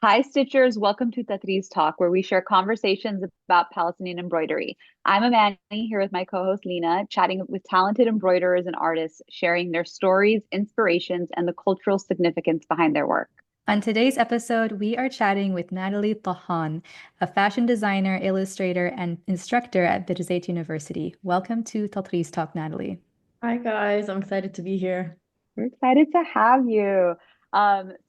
Hi, Stitchers. Welcome to Tatreez Talk, where we share conversations about Palestinian embroidery. I'm Amani here with my co-host Lena, chatting with talented embroiderers and artists, sharing their stories, inspirations, and the cultural significance behind their work. On today's episode, we are chatting with Natalie Tahan, a fashion designer, illustrator, and instructor at Birzeit University. Welcome to Tatreez Talk, Natalie. Hi guys, I'm excited to be here. We're excited to have you.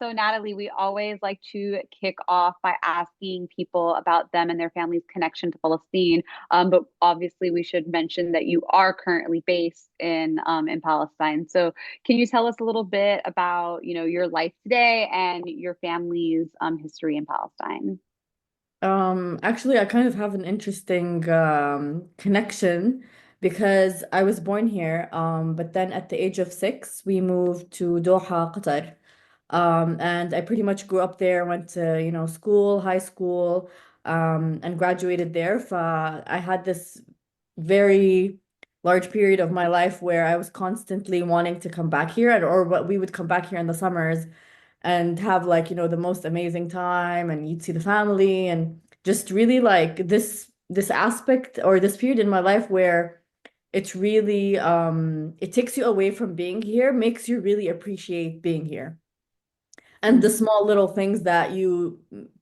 So Natalie, we always like to kick off by asking people about them and their family's connection to Palestine. But obviously, we should mention that you are currently based in Palestine. So can you tell us a little bit about, your life today and your family's history in Palestine? Actually, I kind of have an interesting connection because I was born here, but then at the age of 6, we moved to Doha, Qatar. And I pretty much grew up there, went to, school, high school, and graduated there. I had this very large period of my life where I was constantly wanting to come back here, or what we would come back here in the summers and have like, the most amazing time, and you'd see the family and just really like this aspect or this period in my life where it's really it takes you away from being here, makes you really appreciate being here. And the small little things that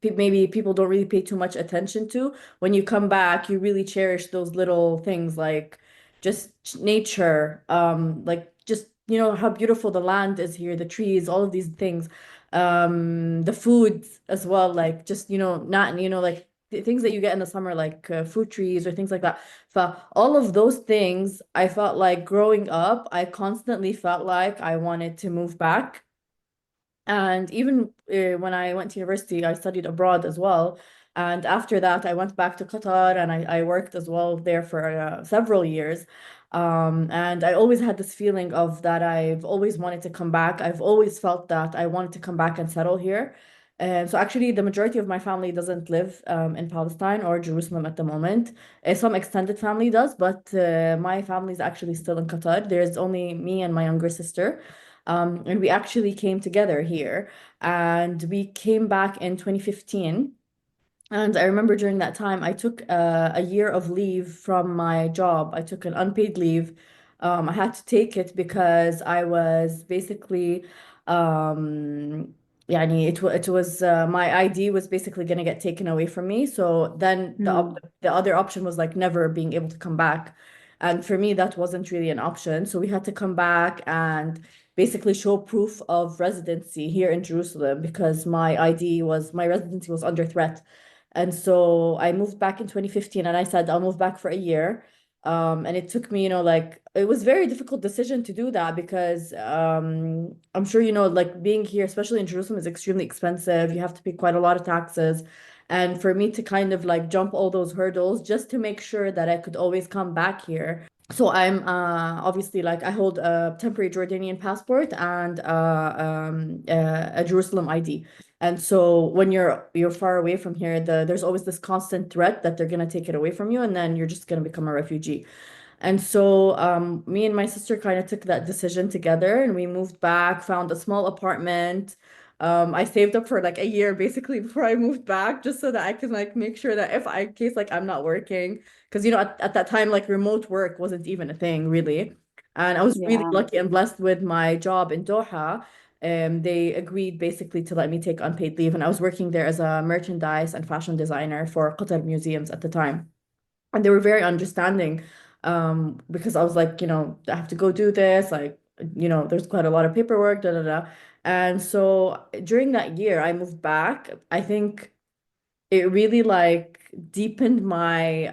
maybe people don't really pay too much attention to. When you come back, you really cherish those little things like just nature, like just, how beautiful the land is here, the trees, all of these things. The food as well, like just, not, like the things that you get in the summer, like fruit trees or things like that. For all of those things, I felt like growing up, I constantly felt like I wanted to move back. And even when I went to university, I studied abroad as well. And after that, I went back to Qatar and I worked as well there for several years. And I always had this feeling of that I've always wanted to come back. I've always felt that I wanted to come back and settle here. And so actually, the majority of my family doesn't live in Palestine or Jerusalem at the moment. Some extended family does, but my family is actually still in Qatar. There's only me and my younger sister. And we actually came together here and we came back in 2015. And I remember during that time, I took a year of leave from my job. I took an unpaid leave. I had to take it because I was basically, it was my ID was basically going to get taken away from me. So then Mm. the other option was like never being able to come back. And for me, that wasn't really an option. So we had to come back and basically show proof of residency here in Jerusalem because my residency was under threat. And so I moved back in 2015 and I said I'll move back for a year. And it took me, like it was a very difficult decision to do that because I'm sure like being here, especially in Jerusalem, is extremely expensive. You have to pay quite a lot of taxes. And for me to kind of like jump all those hurdles just to make sure that I could always come back here. So I'm obviously like I hold a temporary Jordanian passport and a Jerusalem ID. And so when you're far away from here, there's always this constant threat that they're gonna take it away from you, and then you're just gonna become a refugee. And so me and my sister kind of took that decision together, and we moved back, found a small apartment. I saved up for like a year basically before I moved back, just so that I can like make sure that if I in case like I'm not working, because at that time like remote work wasn't even a thing really. And I was really Yeah. lucky and blessed with my job in Doha. They agreed basically to let me take unpaid leave, and I was working there as a merchandise and fashion designer for Qatar museums at the time. And they were very understanding, because I was like, I have to go do this, like, there's quite a lot of paperwork, da da da. And so during that year, I moved back. I think it really like deepened my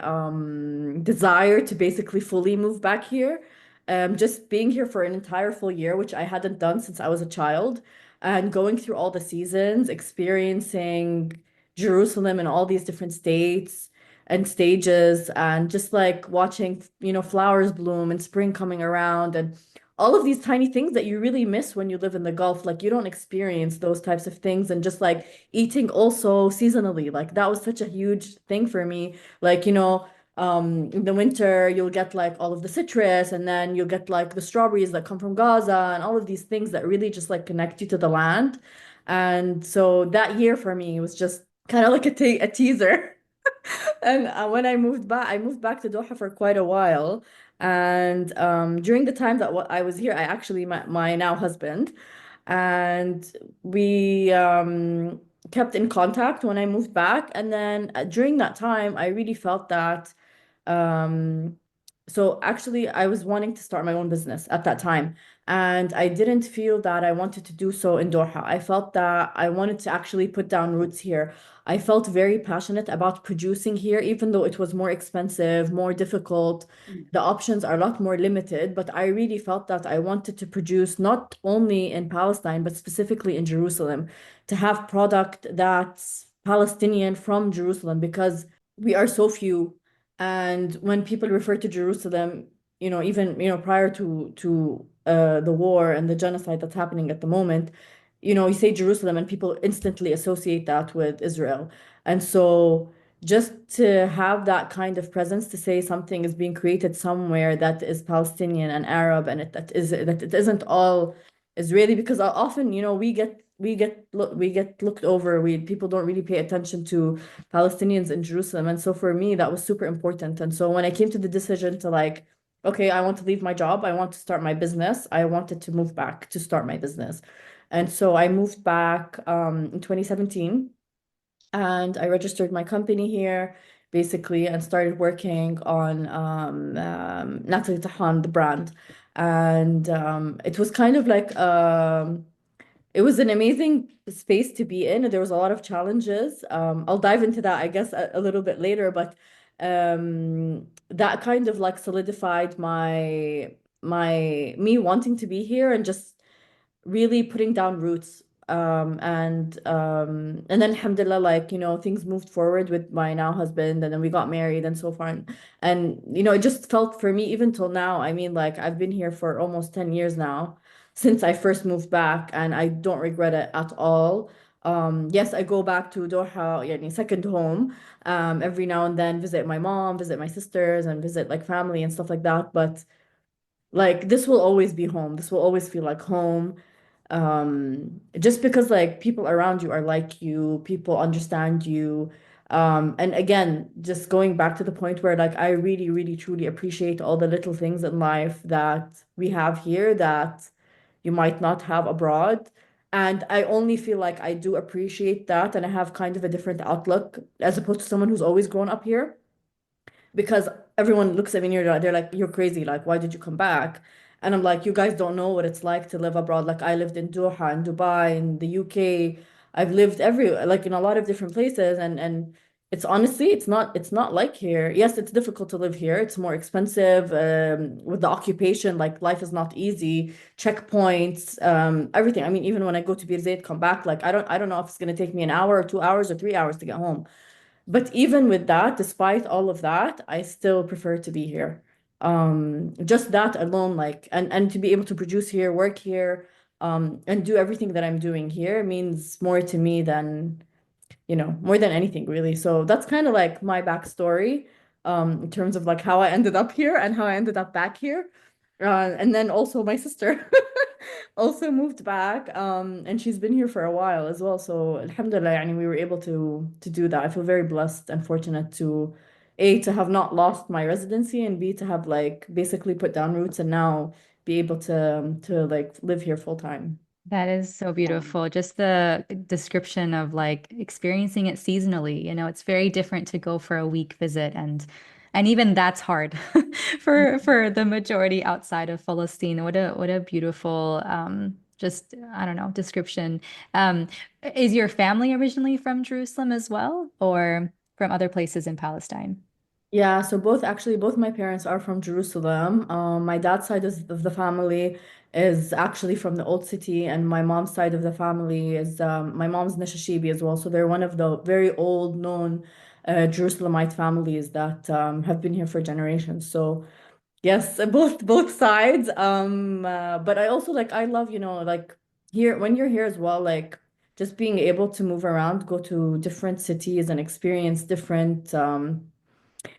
desire to basically fully move back here. Just being here for an entire full year, which I hadn't done since I was a child, and going through all the seasons, experiencing Jerusalem and all these different states and stages, and just like watching, flowers bloom and spring coming around and all of these tiny things that you really miss when you live in the Gulf. Like you don't experience those types of things, and just like eating also seasonally. Like that was such a huge thing for me. Like, In the winter, you'll get like all of the citrus, and then you'll get like the strawberries that come from Gaza, and all of these things that really just like connect you to the land. And so that year for me was just kind of like a teaser. And when I moved back to Doha for quite a while. And during the time that I was here, I actually met my now husband, and we kept in contact when I moved back. And then during that time, I really felt that um, so actually, I was wanting to start my own business at that time, and I didn't feel that I wanted to do so in Doha. I felt that I wanted to actually put down roots here. I felt very passionate about producing here, even though it was more expensive, more difficult. The options are a lot more limited, but I really felt that I wanted to produce not only in Palestine, but specifically in Jerusalem, to have product that's Palestinian from Jerusalem because we are so few. And when people refer to Jerusalem, even prior to the war and the genocide that's happening at the moment, you say Jerusalem and people instantly associate that with Israel. And so just to have that kind of presence to say something is being created somewhere that is Palestinian and Arab, and that it isn't all Israeli, because often, we get looked over. We People don't really pay attention to Palestinians in Jerusalem. And so for me, that was super important. And so when I came to the decision to like, okay, I want to leave my job, I want to start my business, I wanted to move back to start my business. And so I moved back in 2017, and I registered my company here basically and started working on Natalie Tahan, the brand. And it was kind of like it was an amazing space to be in. There was a lot of challenges. I'll dive into that, I guess, a little bit later, but that kind of like solidified my me wanting to be here and just really putting down roots. And then alhamdulillah, like, things moved forward with my now husband, and then we got married and so far. And it just felt for me, even till now, I mean, like, I've been here for almost 10 years now since I first moved back, and I don't regret it at all. Yes, I go back to Doha, yani second home, every now and then, visit my mom, visit my sisters, and visit like family and stuff like that. But like this will always be home. This will always feel like home. Just because like people around you are like you, people understand you. And again, just going back to the point where like I really, really, truly appreciate all the little things in life that we have here that you might not have abroad. And I only feel like I do appreciate that, and I have kind of a different outlook as opposed to someone who's always grown up here, because everyone looks at me and they're like, you're crazy. Like, why did you come back? And I'm like, you guys don't know what it's like to live abroad. Like, I lived in Doha, in Dubai, in the UK. I've lived like in a lot of different places, and it's honestly, it's not like here. Yes, it's difficult to live here. It's more expensive. With the occupation, like life is not easy. Checkpoints, everything. I mean, even when I go to Birzeit, come back, like I don't know if it's gonna take me an hour or 2 hours or 3 hours to get home. But even with that, despite all of that, I still prefer to be here. Just that alone, like, and to be able to produce here, work here, and do everything that I'm doing here means more to me than, more than anything, really. So that's kind of like my backstory, in terms of like how I ended up here and how I ended up back here. And then also my sister also moved back, and she's been here for a while as well. So alhamdulillah, yani we were able to do that. I feel very blessed and fortunate to A, to have not lost my residency, and B, to have like basically put down roots and now be able to like live here full time. That is so beautiful. Just the description of like experiencing it seasonally. It's very different to go for a week visit, and even that's hard for the majority outside of Palestine. What a beautiful just I don't know description. Um, is your family originally from Jerusalem as well, or from other places in Palestine? Yeah, so both my parents are from Jerusalem. My dad's side of the family is actually from the Old City, and my mom's side of the family is my mom's Nashashibi as well. So they're one of the very old known Jerusalemite families that have been here for generations. So yes, both sides. But I also like I love, like here when you're here as well, like just being able to move around, go to different cities and experience different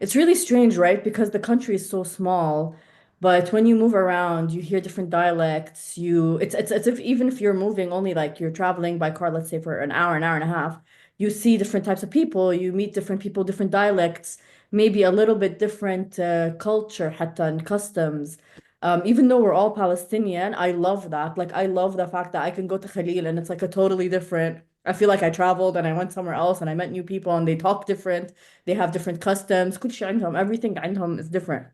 It's really strange, right? Because the country is so small, but when you move around, you hear different dialects. It's as if even if you're moving only like you're traveling by car, let's say for an hour and a half, you see different types of people, you meet different people, different dialects, maybe a little bit different culture, hatta and customs. Even though we're all Palestinian, I love that. Like I love the fact that I can go to Khalil and it's like a totally different. I feel like I traveled and I went somewhere else and I met new people and they talk different. They have different customs. كل شيء عندهم. Everything عندهم is different.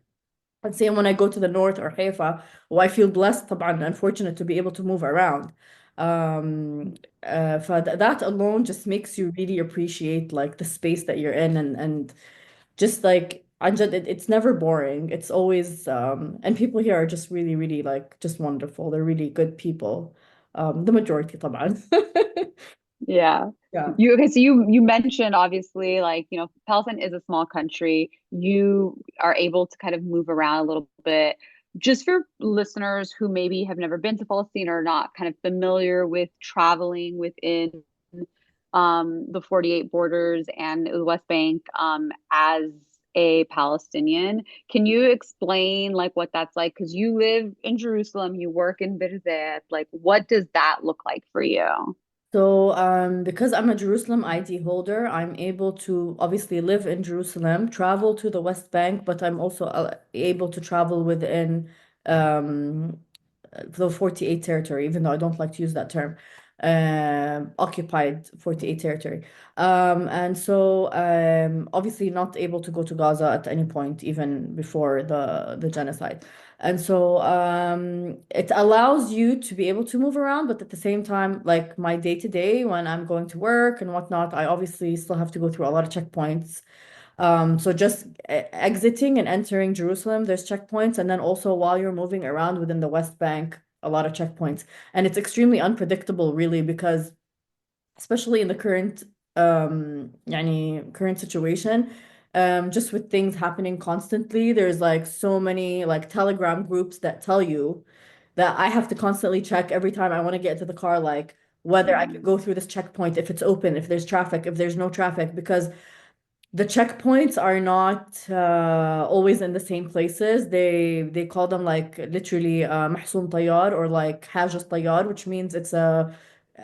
And same when I go to the north or Haifa, well, I feel blessed طبعا and fortunate to be able to move around. That alone just makes you really appreciate like the space that you're in and just like عن جد, it's never boring. It's always and people here are just really, really like just wonderful. They're really good people. The majority طبعا. Yeah. Yeah. You okay, so you mentioned obviously like, Palestine is a small country. You are able to kind of move around a little bit. Just for listeners who maybe have never been to Palestine or not kind of familiar with traveling within the 48 borders and the West Bank as a Palestinian, can you explain like what that's like? Because you live in Jerusalem, you work in Birzeit. Like, what does that look like for you? So, because I'm a Jerusalem ID holder, I'm able to obviously live in Jerusalem, travel to the West Bank, but I'm also able to travel within um, the 48 territory, even though I don't like to use that term, occupied 48 territory. And so, obviously not able to go to Gaza at any point, even before the genocide. And so it allows you to be able to move around, but at the same time, like my day to day when I'm going to work and whatnot, I obviously still have to go through a lot of checkpoints. So just exiting and entering Jerusalem, there's checkpoints, and then also while you're moving around within the West Bank, a lot of checkpoints. And it's extremely unpredictable, really, because especially in the current current situation, just with things happening constantly, there's like so many like Telegram groups that tell you that I have to constantly check every time I want to get into the car, like whether I could go through this checkpoint, if it's open, if there's traffic, if there's no traffic, because the checkpoints are not always in the same places. They call them like literally محسوم طيار or like حاجز طيار, which means it's a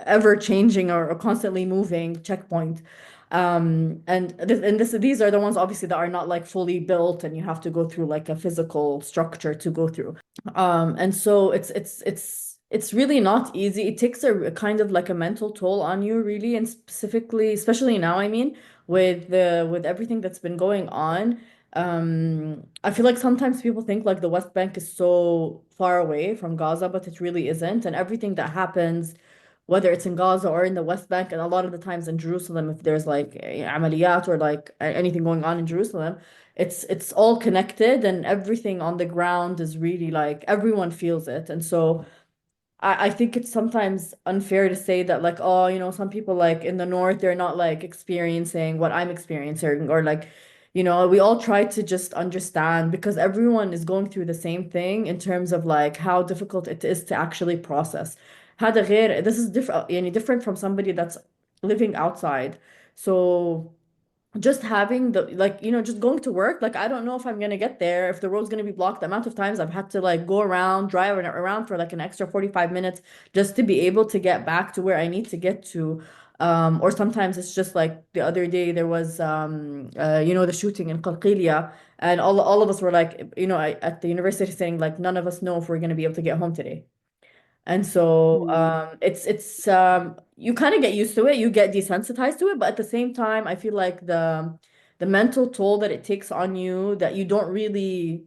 ever changing or constantly moving checkpoint. These are the ones obviously that are not like fully built and you have to go through like a physical structure to go through. And so it's really not easy. It takes a kind of like a mental toll on you, really, and specifically, especially now, I mean, with everything that's been going on. I feel like sometimes people think like the West Bank is so far away from Gaza, but it really isn't. And everything that happens, whether it's in Gaza or in the West Bank, and a lot of the times in Jerusalem, if there's like amaliyat or like anything going on in Jerusalem, it's all connected and everything on the ground is really like everyone feels it. And so I think it's sometimes unfair to say that like, oh, some people like in the north, they're not like experiencing what I'm experiencing, or like, we all try to just understand because everyone is going through the same thing in terms of like how difficult it is to actually process. هذا غير, this is different, different from somebody that's living outside. So just having the like just going to work, like I don't know if I'm gonna get there, if the road's gonna be blocked. The amount of times I've had to like go around, drive around for like an extra 45 minutes just to be able to get back to where I need to get to. Or sometimes it's just like the other day there was the shooting in Qalqilia, and all of us were like, at the university saying like none of us know if we're gonna be able to get home today. And so it's you kind of get used to it, you get desensitized to it, but at the same time, I feel like the mental toll that it takes on you that you don't really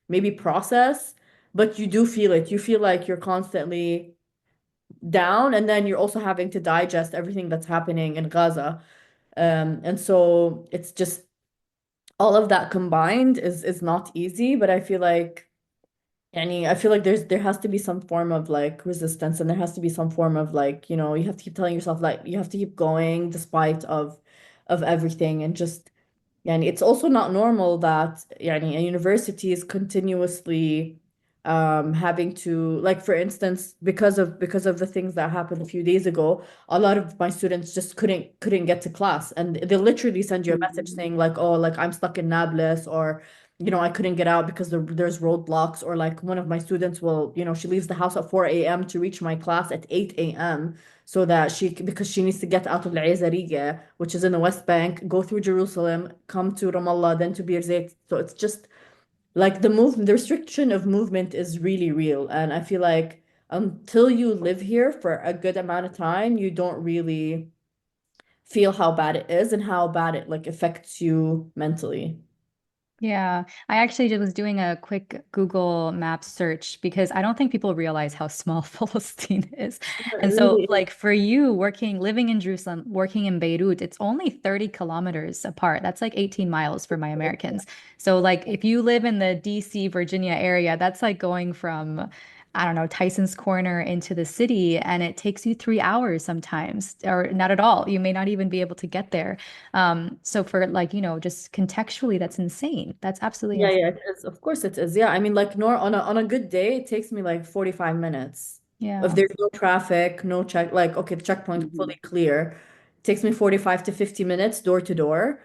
maybe process, but you do feel it. You feel like you're constantly down, and then you're also having to digest everything that's happening in Gaza. And so it's just all of that combined is not easy, but I feel like I feel like there has to be some form of like resistance, and there has to be some form of like, you have to keep telling yourself like you have to keep going despite of everything, and just it's also not normal that a university is continuously having to, like, for instance, because of the things that happened a few days ago, a lot of my students just couldn't get to class, and they literally send you a message Mhm. saying like, oh, like I'm stuck in Nablus, or I couldn't get out because there's roadblocks, or like one of my students will, she leaves the house at 4 a.m. to reach my class at 8 a.m. so that because she needs to get out of Al-Izariyah, which is in the West Bank, go through Jerusalem, come to Ramallah, then to Birzeit. So it's just like the restriction of movement is really real. And I feel like until you live here for a good amount of time, you don't really feel how bad it is and how bad it like affects you mentally. Yeah, I actually was doing a quick Google Maps search because I don't think people realize how small Palestine is. It And so, really is. like for you living in Jerusalem, working in Beirut, it's only 30 kilometers apart. That's like 18 miles for my Americans. So, like if you live in the DC, Virginia area, that's like going from, I don't know, Tyson's Corner into the city, and it takes you 3 hours sometimes, or not at all. You may not even be able to get there. So for like, just contextually, that's insane. That's absolutely Yeah, insane. yeah, it is. Of course it is. Yeah, I mean, like, nor on a good day, it takes me like 45 minutes. If Yeah, there's no traffic, no check, like, okay, the checkpoint Mhm. fully clear, it takes me 45 to 50 minutes door to door.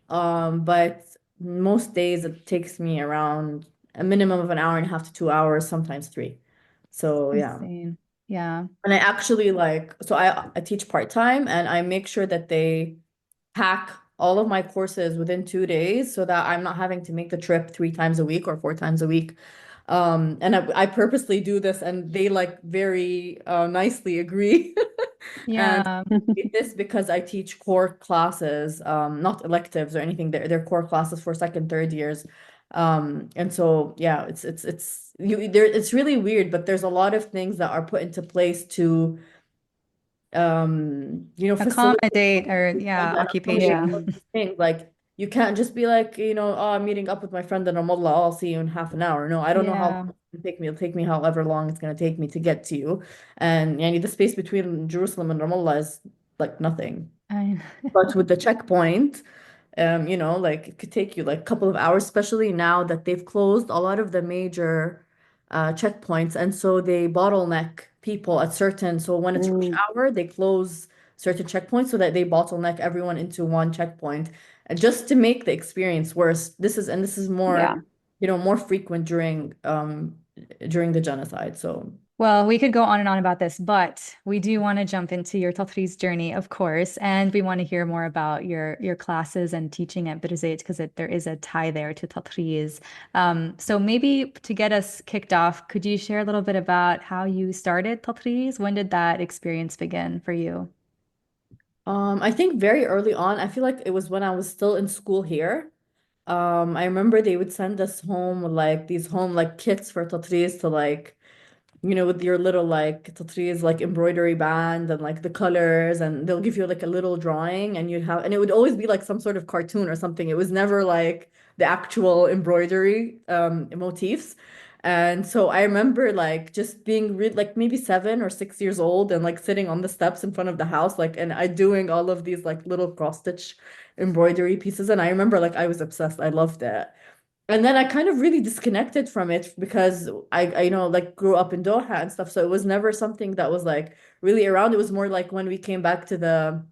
But most days it takes me around a minimum of an hour and a half to 2 hours, sometimes three. So yeah. insane. Yeah. And I actually like, so I teach part-time, and I make sure that they pack all of my courses within 2 days so that I'm not having to make the trip 3 times a week or 4 times a week. And I purposely do this, and they like very nicely agree. And Yeah. this because I teach core classes, not electives or anything. They're core classes for second, third years. And so yeah, it's really weird, but there's a lot of things that are put into place to facilitate Accommodate or and yeah, accommodate Yeah. occupation. all these things. Like you can't just be like, oh, I'm meeting up with my friend in Ramallah. I'll see you in half an hour. No, I don't know how long Yeah. it's gonna take me. It'll take me however long it's gonna take me to get to you. And the space between Jerusalem and Ramallah is like nothing. I, But with the checkpoint, like it could take you like a couple of hours, especially now that they've closed a lot of the major checkpoints. And so they bottleneck people at certain, so when it's rush Mm, hour, they close certain checkpoints so that they bottleneck everyone into one checkpoint. And just to make the experience worse, this is yeah. more, more frequent during the genocide. So well, we could go on and on about this, but we do want to jump into your Tatreez journey, of course, and we want to hear more about your classes and teaching at Birzeit because there is a tie there to Tatreez. So maybe to get us kicked off, could you share a little bit about how you started Tatreez? When did that experience begin for you? I think very early on, I feel like it was when I was still in school here. I remember they would send us home with like these home like kits for Tatreez to like, with your little like Tatreez like embroidery band and like the colors, and they'll give you like a little drawing, and it would always be like some sort of cartoon or something. It was never like the actual embroidery motifs. And so I remember like just being like maybe 7 or 6 years old and like sitting on the steps in front of the house, like, and I doing all of these like little cross stitch embroidery pieces. And I remember like I was obsessed. I loved it. And then I kind of really disconnected from it because I like grew up in Doha and stuff. So it was never something that was like really around. It was more like when we came back to the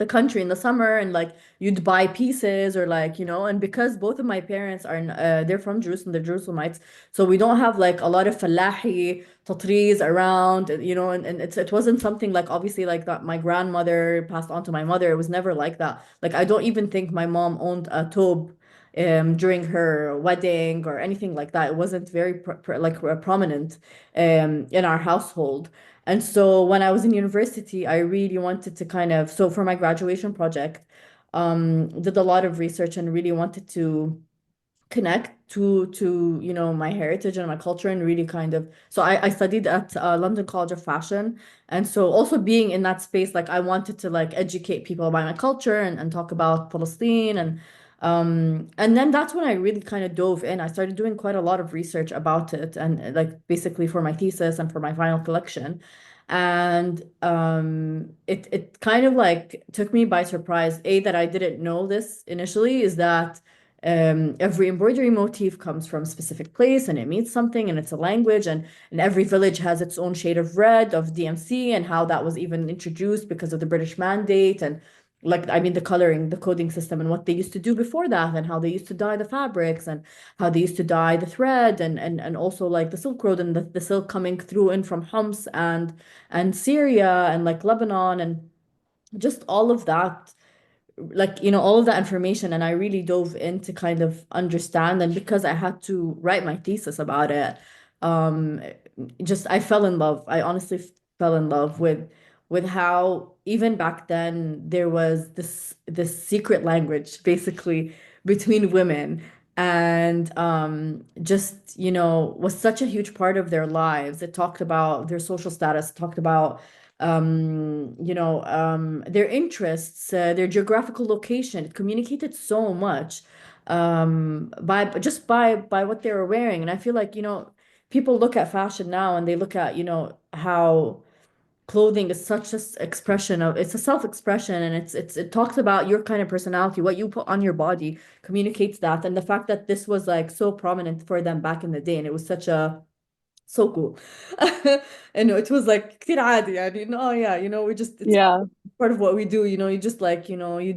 country in the summer, and like you'd buy pieces, or like, and because both of my parents are they're from Jerusalem, they're Jerusalemites. So we don't have like a lot of Falahi Tatreez around, and it wasn't something like obviously like that my grandmother passed on to my mother. It was never like that. Like I don't even think my mom owned a tobe during her wedding or anything like that. It wasn't very prominent in our household. And so when I was in university, I really wanted to so for my graduation project, did a lot of research and really wanted to connect to my heritage and my culture, and really so I studied at London College of Fashion. And so also being in that space, like I wanted to like educate people about my culture, and talk about Palestine. And then that's when I really kind of dove in. I started doing quite a lot of research about it, and like basically for my thesis and for my final collection. And it kind of like took me by surprise. That I didn't know this initially is that Every embroidery motif comes from a specific place and it means something and it's a language, and every village has its own shade of red of DMC and how that was even introduced because of the British mandate and like I mean the coloring, the coding system and what they used to do before that and how they used to dye the fabrics and how they used to dye the thread and also like the Silk Road and the silk coming through in from Homs and Syria and like Lebanon and just all of that, like all of that information, and I really dove in to kind of understand, and because I had to write my thesis about it, um just I fell in love. I honestly fell in love with how even back then there was this secret language basically between women, and just was such a huge part of their lives. It talked about their social status, talked about their interests, their geographical location. It communicated so much by just by what they were wearing. And I feel like, people look at fashion now and they look at, how clothing is such a expression of it's a self-expression, and it talks about your kind of personality, what you put on your body communicates that. And the fact that this was like so prominent for them back in the day, and it was such a so cool. And it was like كتير عادي يعني oh yeah, we just it's Yeah. part of what we do, you just like, you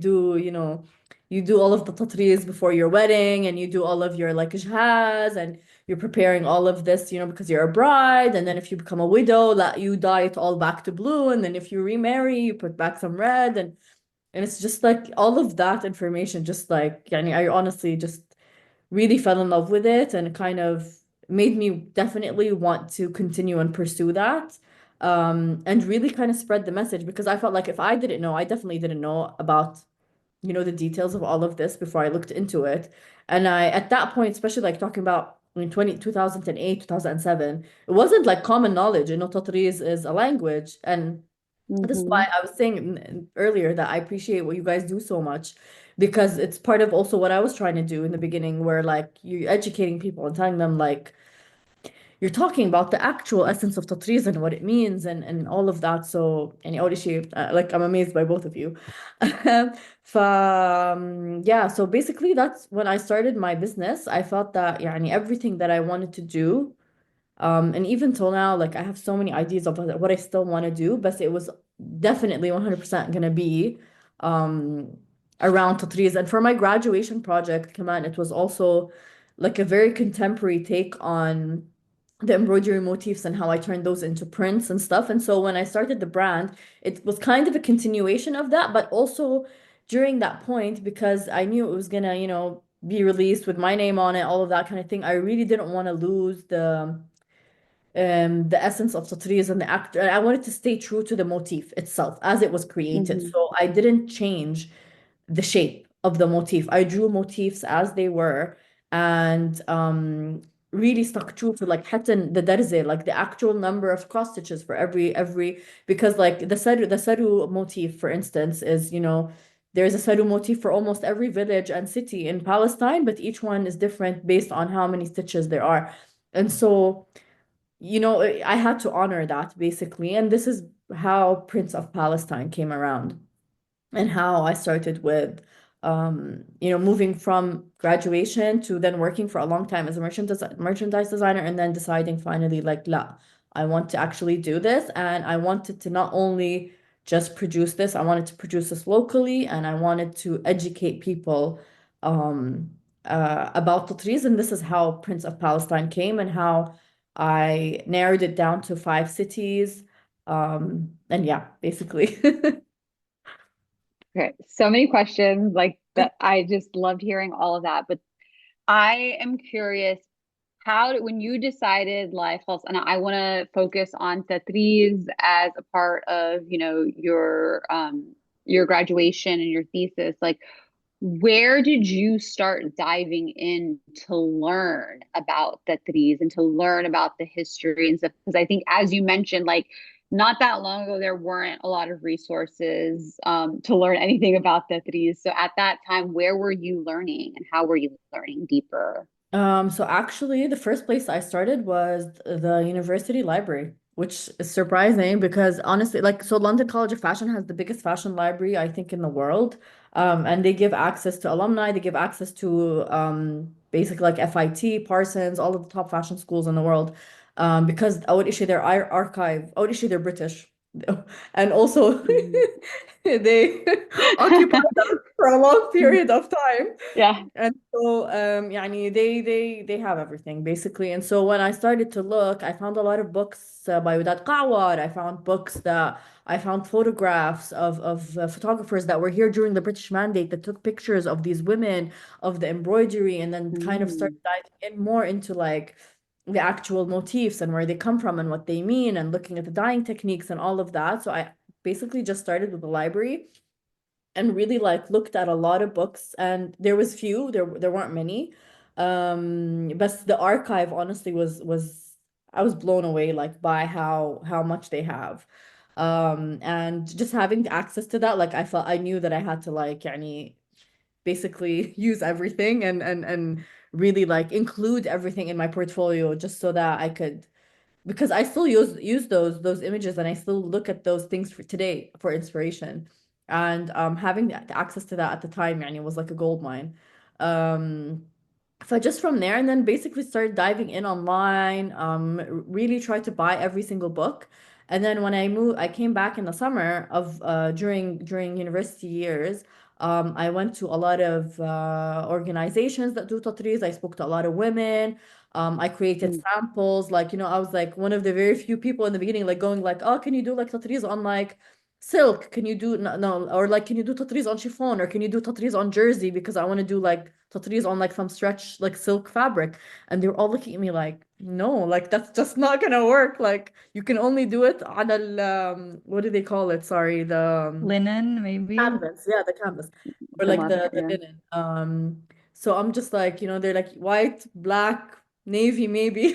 do all of the tatreez before your wedding, and you do all of your like jihaz, and you're preparing all of this, because you're a bride, and then if you become a widow, you dye it all back to blue, and then if you remarry, you put back some red, and it's just like all of that information, just like يعني I honestly just really fell in love with it, and kind of made me definitely want to continue and pursue that, and really kind of spread the message, because I felt like if I didn't know, I definitely didn't know about, the details of all of this before I looked into it. And I, at that point, especially like talking about in 2008, 2007, it wasn't like common knowledge. Tatreez is a language. And this is why Hmm. I was saying earlier that I appreciate what you guys do so much, because it's part of also what I was trying to do in the beginning, where like you're educating people and telling them like you're talking about the actual essence of Tatreez and what it means and all of that. So, and أول شيء, like I'm amazed by both of you. Yeah, so basically that's when I started my business. I felt that يعني everything that I wanted to do, and even till now, like I have so many ideas of what I still want to do, but it was definitely 100% gonna be um, around Tatreez. And for my graduation project, Kaman, it was also like a very contemporary take on the embroidery motifs and how I turned those into prints and stuff. And so when I started the brand, it was kind of a continuation of that, but also during that point, because I knew it was gonna, be released with my name on it, all of that kind of thing. I really didn't want to lose the essence of Tatreez and the act. I wanted to stay true to the motif itself as it was created. Hmm. So I didn't change the shape of the motif. I drew motifs as they were, and really stuck true to like حتى the درزة, like the actual number of cross stitches for every because like the saru motif, for instance, is there's a saru motif for almost every village and city in Palestine, but each one is different based on how many stitches there are. And so I had to honor that basically. And this is how Prince of Palestine came around, and how I started with, moving from graduation to then working for a long time as a merchandise designer, and then deciding finally, like, la, I want to actually do this. And I wanted to not only just produce this, I wanted to produce this locally, and I wanted to educate people about Tatreez. And this is how Prince of Palestine came, and how I narrowed it down to 5 cities. And yeah, basically. Okay. So many questions like that. I just loved hearing all of that. But I am curious, when you decided life health, and I want to focus on Tatreez as a part of, your graduation and your thesis, like where did you start diving in to learn about Tatreez and to learn about the history and stuff? Because I think, as you mentioned, like not that long ago, there weren't a lot of resources to learn anything about Tatreez. So at that time, where were you learning and how were you learning deeper? So actually, the first place I started was the university library, which is surprising because honestly, like, so London College of Fashion has the biggest fashion library, I think, in the world. And they give access to alumni, they give access to basically like FIT, Parsons, all of the top fashion schools in the world. Because أول إشي their archive, أول إشي they're British. And also Mm. they occupied us for a long period of time. Yeah. And so, يعني they have everything basically. And so when I started to look, I found a lot of books by Udad Qawar. I found photographs of photographers that were here during the British Mandate that took pictures of these women, of the embroidery, and then kind of started Mm. diving in more into like the actual motifs and where they come from and what they mean, and looking at the dyeing techniques and all of that. So I basically just started with the library and really like looked at a lot of books, and there was few, there weren't many. But the archive honestly was I was blown away like by how much they have. And just having access to that, like I knew that I had to like يعني basically use everything and really like include everything in my portfolio just so that I could, because I still use those images, and I still look at those things for today for inspiration. And having the access to that at the time, يعني, was like a gold mine. Um, so just from there, and then basically started diving in online, really tried to buy every single book. And then when I came back in the summer of during university years, I went to a lot of organizations that do tatreez. I spoke to a lot of women. I created Mm. samples, like, I was like one of the very few people in the beginning, like going like, oh, can you do like tatreez on like silk? Can you do no, or like can you do tatreez on chiffon, or can you do tatreez on jersey? Because I want to do like tatreez on like some stretch like silk fabric. And they're all looking at me like, no, like that's just not gonna work. Like you can only do it on what do they call it? Sorry, the Linen, maybe. canvas. Yeah, the canvas. Or The like market. the Yeah. linen. So I'm just like, they're like white, black, navy maybe.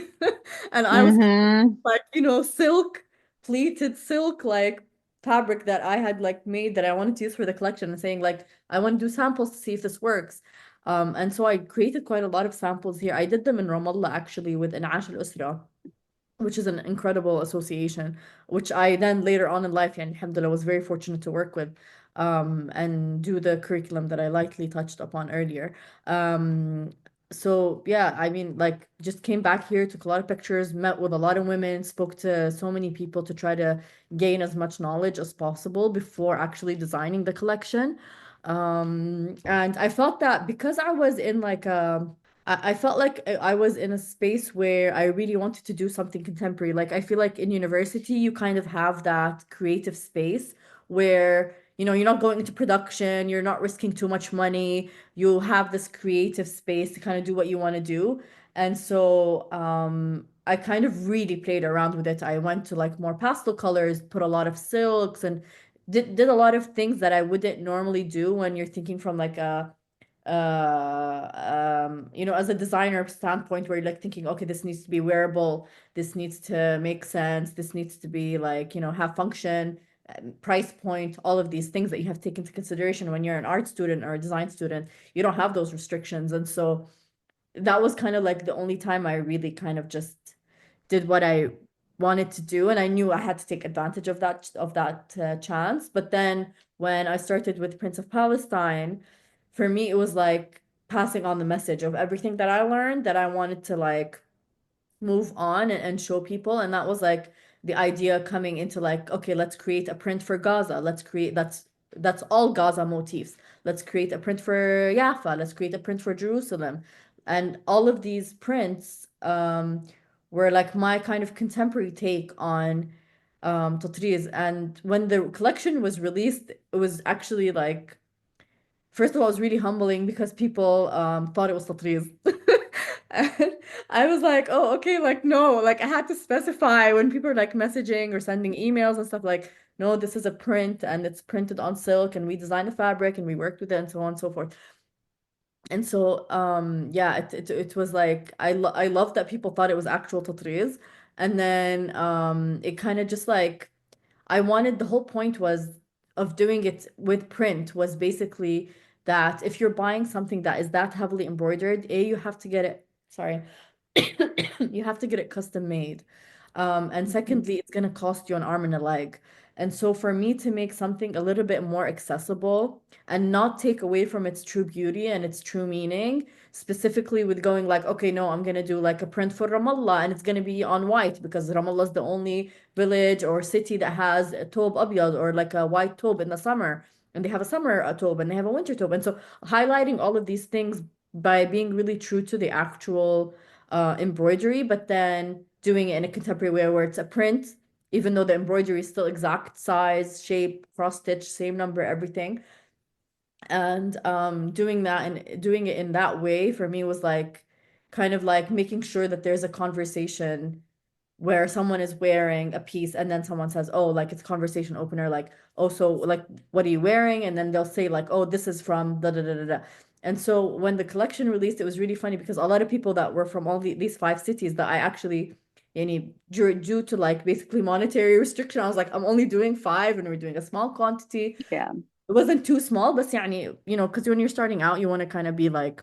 And I was Mm-hmm. like, silk, pleated silk, like fabric that I had like made that I wanted to use for the collection, and saying like, I want to do samples to see if this works. And so I created quite a lot of samples here. I did them in Ramallah actually with In'ash al-Usra, which is an incredible association, which I then later on in life, and alhamdulillah, was very fortunate to work with, and do the curriculum that I lightly touched upon earlier. Um, so yeah, I mean, like, just came back here, took a lot of pictures, met with a lot of women, spoke to so many people to try to gain as much knowledge as possible before actually designing the collection. And I felt that because I was in like I felt like I was in a space where I really wanted to do something contemporary. Like I feel like in university you kind of have that creative space where, you're not going into production, you're not risking too much money. You have this creative space to kind of do what you want to do. And so I kind of really played around with it. I went to like more pastel colors, put a lot of silks, and did a lot of things that I wouldn't normally do when you're thinking from like a as a designer standpoint, where you're like thinking, okay, this needs to be wearable, this needs to make sense, this needs to be like, have function, price point, all of these things that you have to take into consideration when you're an art student or a design student. You don't have those restrictions. And so that was kind of like the only time I really kind of just did what I wanted to do, and I knew I had to take advantage of that chance. But then when I started with Prince of Palestine, for me it was like passing on the message of everything that I learned that I wanted to like move on and show people. And that was like the idea coming into like, okay, let's create a print for Gaza. Let's create that's all Gaza motifs. Let's create a print for Jaffa. Let's create a print for Jerusalem. And all of these prints were like my kind of contemporary take on Tatreez. And when the collection was released, it was actually like, first of all, it was really humbling because people thought it was Tatreez. And I was like, oh, okay, like, no, like, I had to specify when people are like messaging or sending emails and stuff, like, no, this is a print and it's printed on silk and we designed the fabric and we worked with it and so on and so forth. And so, yeah, it was like, I love that people thought it was actual Tatreez. And then it kind of just like, I wanted, the whole point was of doing it with print was basically that if you're buying something that is that heavily embroidered, you have to get it, sorry, you have to get it custom made. And Mhm. secondly, it's going to cost you an arm and a leg. And so for me to make something a little bit more accessible and not take away from its true beauty and its true meaning, specifically with going like, okay, no, I'm going to do like a print for Ramallah and it's going to be on white because Ramallah is the only village or city that has a tobe abyad or like a white tobe in the summer. And they have a summer tobe and they have a winter tobe. And so highlighting all of these things by being really true to the actual embroidery, but then doing it in a contemporary way where it's a print, even though the embroidery is still exact size, shape, cross stitch, same number, everything. And doing that and doing it in that way for me was like kind of like making sure that there's a conversation where someone is wearing a piece and then someone says, oh, like it's conversation opener, like, oh, so like what are you wearing? And then they'll say like, oh, this is from da da da da da. And so when the collection released, it was really funny because a lot of people that were from these five cities that I actually due to like basically monetary restriction, I was like, I'm only doing five and we're doing a small quantity. Yeah, It wasn't too small, but يعني, because when you're starting out, you want to kind of be like,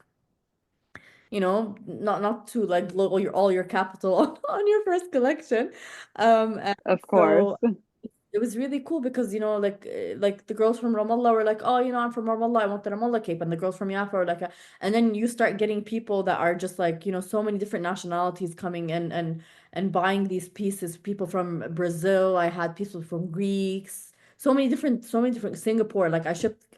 not to like blow all your capital on your first collection. And of course. so it was really cool because like the girls from Ramallah were like, oh, I'm from Ramallah, I want the Ramallah cape, and the girls from Yafa were like, and then you start getting people that are just like so many different nationalities coming in and buying these pieces. People from Brazil, I had people from Greeks. So many different Singapore. Like I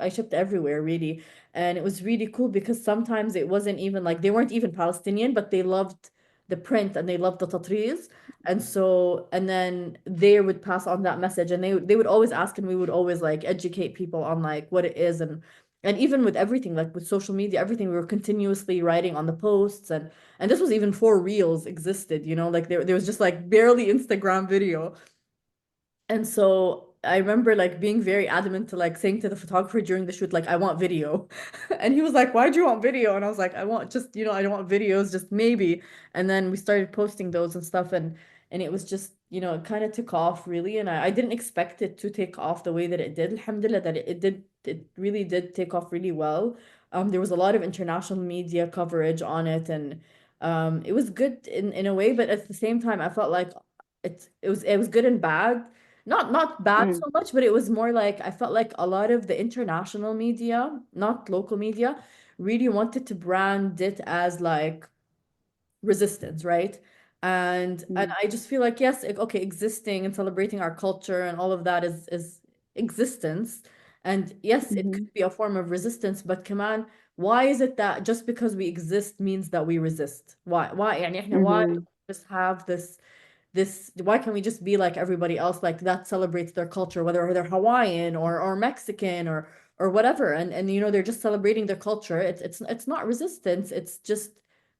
shipped everywhere really, and it was really cool because sometimes it wasn't even like they weren't even Palestinian, but they loved the print and they loved the Tatreez. And then they would pass on that message and they would always ask and we would always like educate people on like what it is and even with everything like with social media everything we were continuously writing on the posts and this was even before reels existed, like there was just like barely Instagram video. And so I remember like being very adamant to like saying to the photographer during the shoot, like, I want video. And he was like, why do you want video? And I was like, I want just, I don't want videos, just maybe. And then we started posting those and stuff and it was just, it kind of took off really. And I didn't expect it to take off the way that it did. Alhamdulillah that it really did take off really well. There was a lot of international media coverage on it and it was good in a way, but at the same time I felt like it was good and bad, not bad Mm, so much, but it was more like I felt like a lot of the international media, not local media, really wanted to brand it as like resistance, right? And mm, I just feel like yes, okay, existing and celebrating our culture and all of that is existence. And yes, it could mhm, be a form of resistance, but come on, why is it that just because we exist means that we resist? Why يعني إحنا why do mhm, we just have this why can't we just be like everybody else like that celebrates their culture, whether they're Hawaiian or Mexican or whatever, and they're just celebrating their culture. It's not resistance, it's just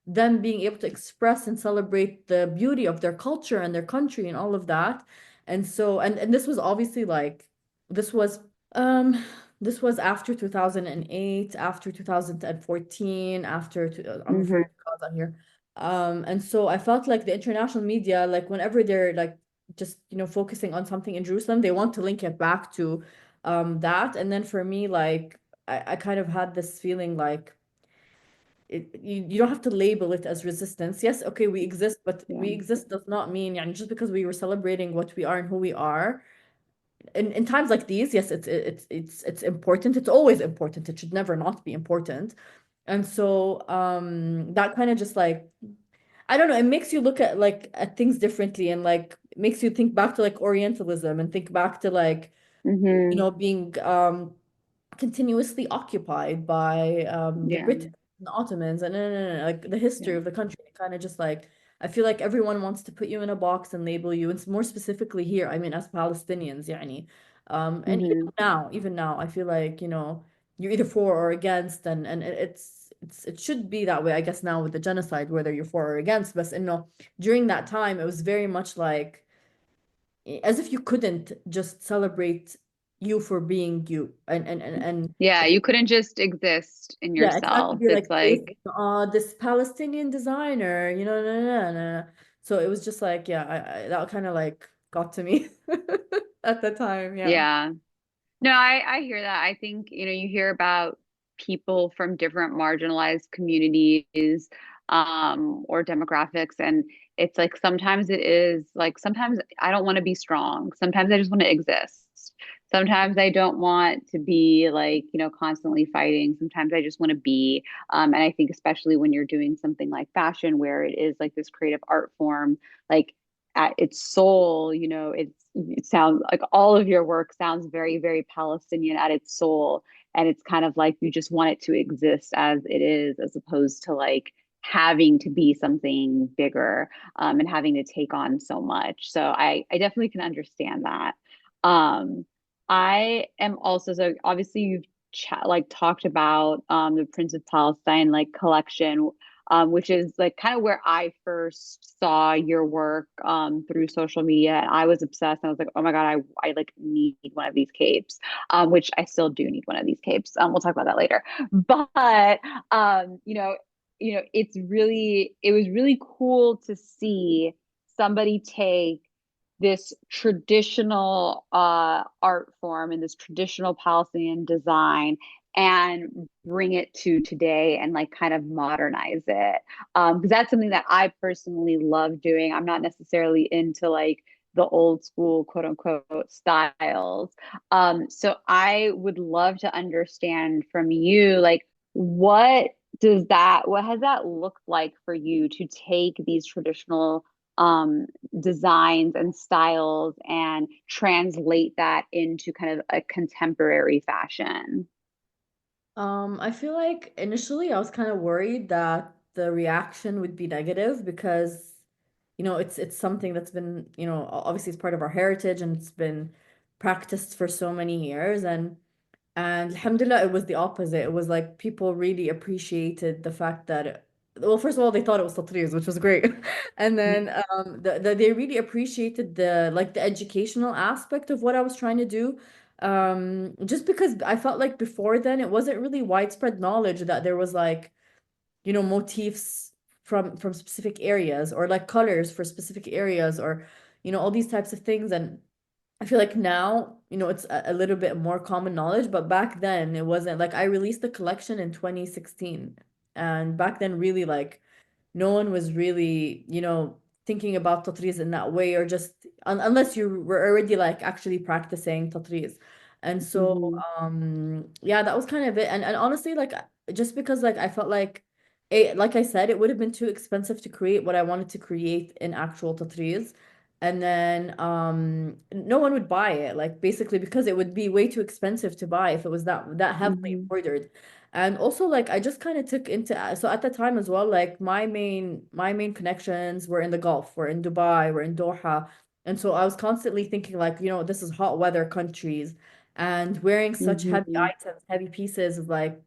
them being able to express and celebrate the beauty of their culture and their country and all of that. And so and this was obviously like this was um this was after 2008, after 2014, I'm referring mhm, to cause on here. And so I felt like the international media, like whenever they're like just, focusing on something in Jerusalem, they want to link it back to that. And then for me, like I kind of had this feeling like you don't have to label it as resistance. Yes, okay, we exist, but yeah, we exist does not mean يعني just because we were celebrating what we are and who we are. In times like these, yes, it's important. It's always important. It should never not be important. And so that kind of just like I don't know, it makes you look at things differently and like makes you think back to like Orientalism and think back to like, mhm, being continuously occupied by the yeah, British and the Ottomans and like the history yeah, of the country. Kind of just like I feel like everyone wants to put you in a box and label you, and more specifically here, I mean, as Palestinians, يعني. And mhm, even now, I feel like you're either for or against, and it should be that way, I guess. Now with the genocide, whether you're for or against, but during that time, it was very much like as if you couldn't just celebrate you for being you and yeah. You couldn't just exist in yeah, it had to yourself. be It's like based like, on this Palestinian designer, no, no, no, no. So it was just like, yeah, that kind of like got to me at the time. Yeah. yeah. No, I hear that. I think, you hear about people from different marginalized communities or demographics, and it's like sometimes it is like sometimes I don't want to be strong. Sometimes I just want to exist. Sometimes I don't want to be like, constantly fighting. Sometimes I just want to be. And I think especially when you're doing something like fashion, where it is like this creative art form, like at its soul, it sounds like all of your work sounds very, very Palestinian at its soul. And it's kind of like you just want it to exist as it is, as opposed to like having to be something bigger, and having to take on so much. So I definitely can understand that. Um, I am also, so obviously you've like talked about the Prince of Palestine like collection, which is like kind of where I first saw your work through social media, and I was obsessed. I was like, oh my God, I like need one of these capes, which I still do need one of these capes. We'll talk about that later. But it was really cool to see somebody take this traditional art form and this traditional Palestinian design and bring it to today and like kind of modernize it. Because that's something that I personally love doing. I'm not necessarily into like the old school quote unquote styles. So I would love to understand from you, like, what has that looked like for you to take these traditional um designs and styles and translate that into kind of a contemporary fashion? I feel like initially I was kind of worried that the reaction would be negative because, it's something that's been, obviously it's part of our heritage and it's been practiced for so many years. And alhamdulillah, it was the opposite. It was like people really appreciated the fact that, well, first of all, they thought it was Tatreez, which was great. And then they really appreciated the educational aspect of what I was trying to do. Just because I felt like before then it wasn't really widespread knowledge that there was like, motifs from specific areas or like colors for specific areas or, all these types of things. And I feel like now, it's a little bit more common knowledge, but back then it wasn't. Like I released the collection in 2016, and back then really like no one was really, thinking about Tatreez in that way, or just unless you were already like actually practicing Tatreez. And so Hmm. yeah, that was kind of it. And honestly, like just because like I felt like like I said, it would have been too expensive to create what I wanted to create in actual Tatreez. And then no one would buy it, like basically because it would be way too expensive to buy if it was that heavily Hmm. embroidered. And also like I just kind of took into, so at the time as well, like my main connections were in the Gulf, were in Dubai, were in Doha. And so I was constantly thinking like, this is hot weather countries, and wearing such heavy Hmm. items, heavy pieces is like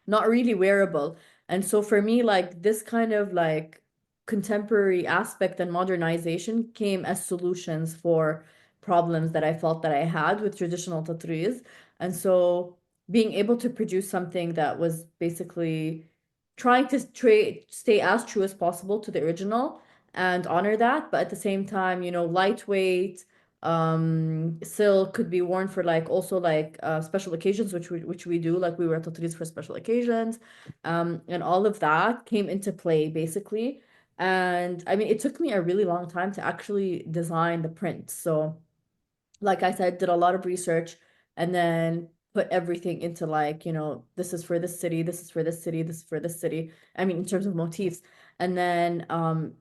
not really wearable. And so for me, like this kind of like contemporary aspect and modernization came as solutions for problems that I felt that I had with traditional tatreez. And so being able to produce something that was basically trying to stay as true as possible to the original and honor that, but at the same time, lightweight, silk could be worn for like also like special occasions, which we do, like we wear tattoos for special occasions, and all of that came into play basically. And I mean it took me a really long time to actually design the print. So like I said, did a lot of research and then put everything into like, this is for this city, this is for this city, this is for this city. I mean, in terms of motifs. And then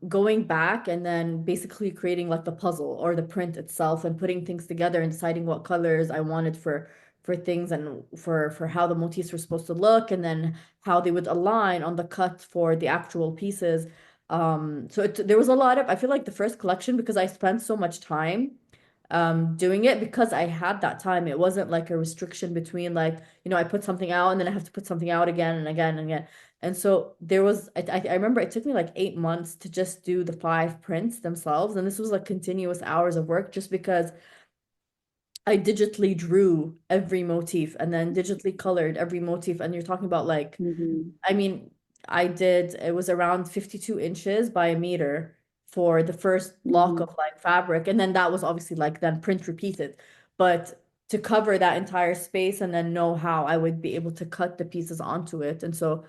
going back and then basically creating like the puzzle or the print itself and putting things together and deciding what colors I wanted for things and for how the motifs were supposed to look and then how they would align on the cut for the actual pieces. So there was a lot of, I feel like the first collection, because I spent so much time doing it, because I had that time. It wasn't like a restriction between like, I put something out and then I have to put something out again and again and again. And so there was, I remember it took me like 8 months to just do the 5 prints themselves. And this was like continuous hours of work just because I digitally drew every motif and then digitally colored every motif. And you're talking about like, Hmm. I mean, it was around 52 inches by a meter for the first block Hmm. of like fabric. And then that was obviously like then print repeated. But to cover that entire space and then know how I would be able to cut the pieces onto it. And so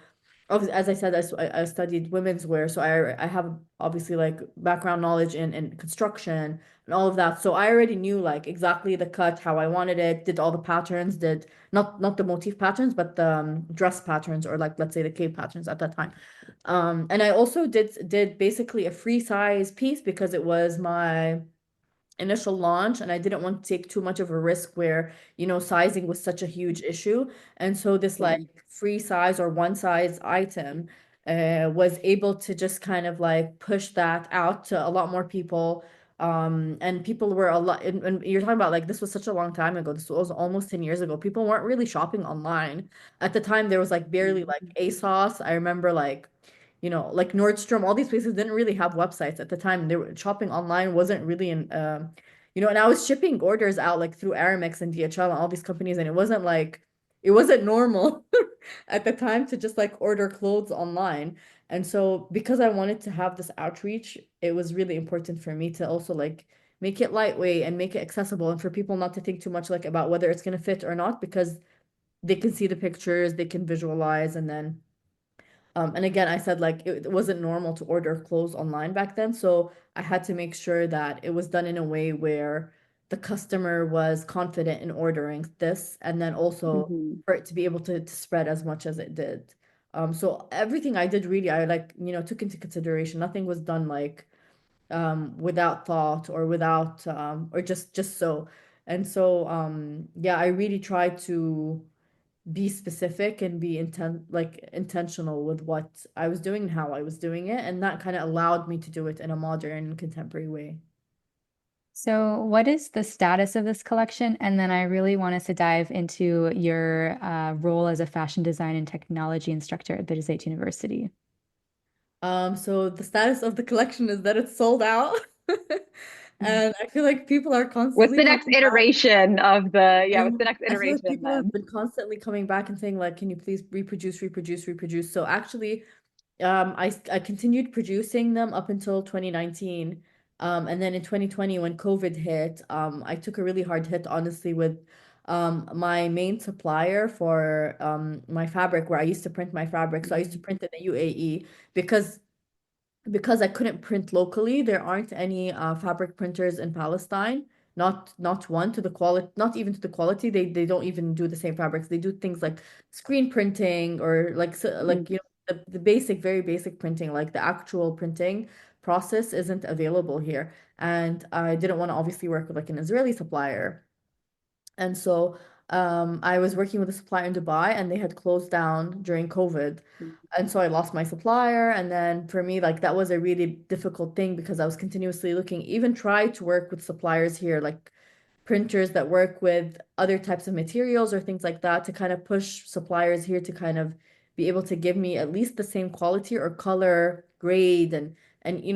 As I said, I studied women's wear, so I have obviously like background knowledge in construction and all of that. So I already knew like exactly the cut, how I wanted it, did all the patterns, did not the motif patterns, but the dress patterns, or like let's say the cape patterns at that time. And I also did basically a free size piece because it was my initial launch, and I didn't want to take too much of a risk where, sizing was such a huge issue. And so this Yeah. like free size or one size item was able to just kind of like push that out to a lot more people. And people were a lot, and you're talking about like this was such a long time ago. This was almost 10 years ago. People weren't really shopping online. At the time, there was like barely like Mhm. ASOS. I remember like like Nordstrom, all these places didn't really have websites at the time. They were shopping online wasn't really and I was shipping orders out like through Aramex and DHL and all these companies, and it wasn't normal at the time to just like order clothes online. And so because I wanted to have this outreach, it was really important for me to also like make it lightweight and make it accessible, and for people not to think too much like about whether it's going to fit or not, because they can see the pictures, they can visualize, and then and again, I said like it wasn't normal to order clothes online back then. So I had to make sure that it was done in a way where the customer was confident in ordering this, and then also Mhm. for it to be able to spread as much as it did. So everything I did really, I like, took into consideration. Nothing was done like without thought or without or just so. And so yeah, I really tried to be specific and be intentional with what I was doing and how I was doing it, and that kind of allowed me to do it in a modern, contemporary way. So, what is the status of this collection? And then I really want us to dive into your role as a fashion design and technology instructor at Birzeit University. So the status of the collection is that it's sold out. And I feel like people are What's constantly the next coming back. iteration of the, yeah, what's the And next I feel like iteration people have then? been constantly coming back and saying, like, can you please reproduce, reproduce, reproduce? So actually, I continued producing them up until 2019. And then in 2020, when COVID hit, I took a really hard hit, honestly, with my main supplier for my fabric, where I used to print my fabric. So I used to print in the UAE because I couldn't print locally. There aren't any fabric printers in Palestine. Not one to the quality, not even to the quality. They don't even do the same fabrics. They do things like screen printing, or like Mhm. the basic, very basic printing, like the actual printing process isn't available here. And I didn't want to obviously work with like an Israeli supplier. And so I was working with a supplier in Dubai, and they had closed down during COVID. And so I lost my supplier. And then for me, like that was a really difficult thing because I was continuously looking, even tried to work with suppliers here, like printers that work with other types of materials or things like that, to kind of push suppliers here to kind of be able to give me at least the same quality or color grade, and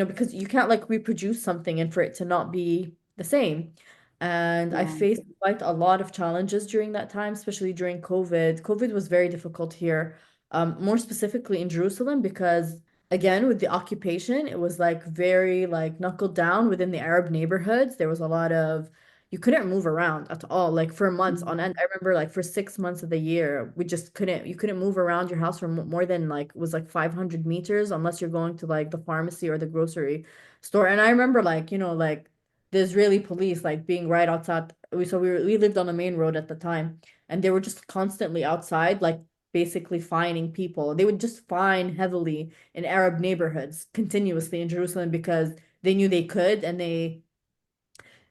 because you can't like reproduce something and for it to not be the same. And I Yeah. faced quite a lot of challenges during that time, especially during COVID. COVID was very difficult here, more specifically in Jerusalem, because again, with the occupation, it was like very like knuckled down within the Arab neighborhoods. There was a lot of, you couldn't move around at all, like for months on end. Mhm. I remember like for 6 months of the year, we just couldn't, you couldn't move around your house for more than like, it was like 500 meters, unless you're going to like the pharmacy or the grocery store. And I remember like, like the Israeli police like being right outside. We lived on a main road at the time, and they were just constantly outside, like basically fining people. They would just fine heavily in Arab neighborhoods continuously in Jerusalem because they knew they could, and they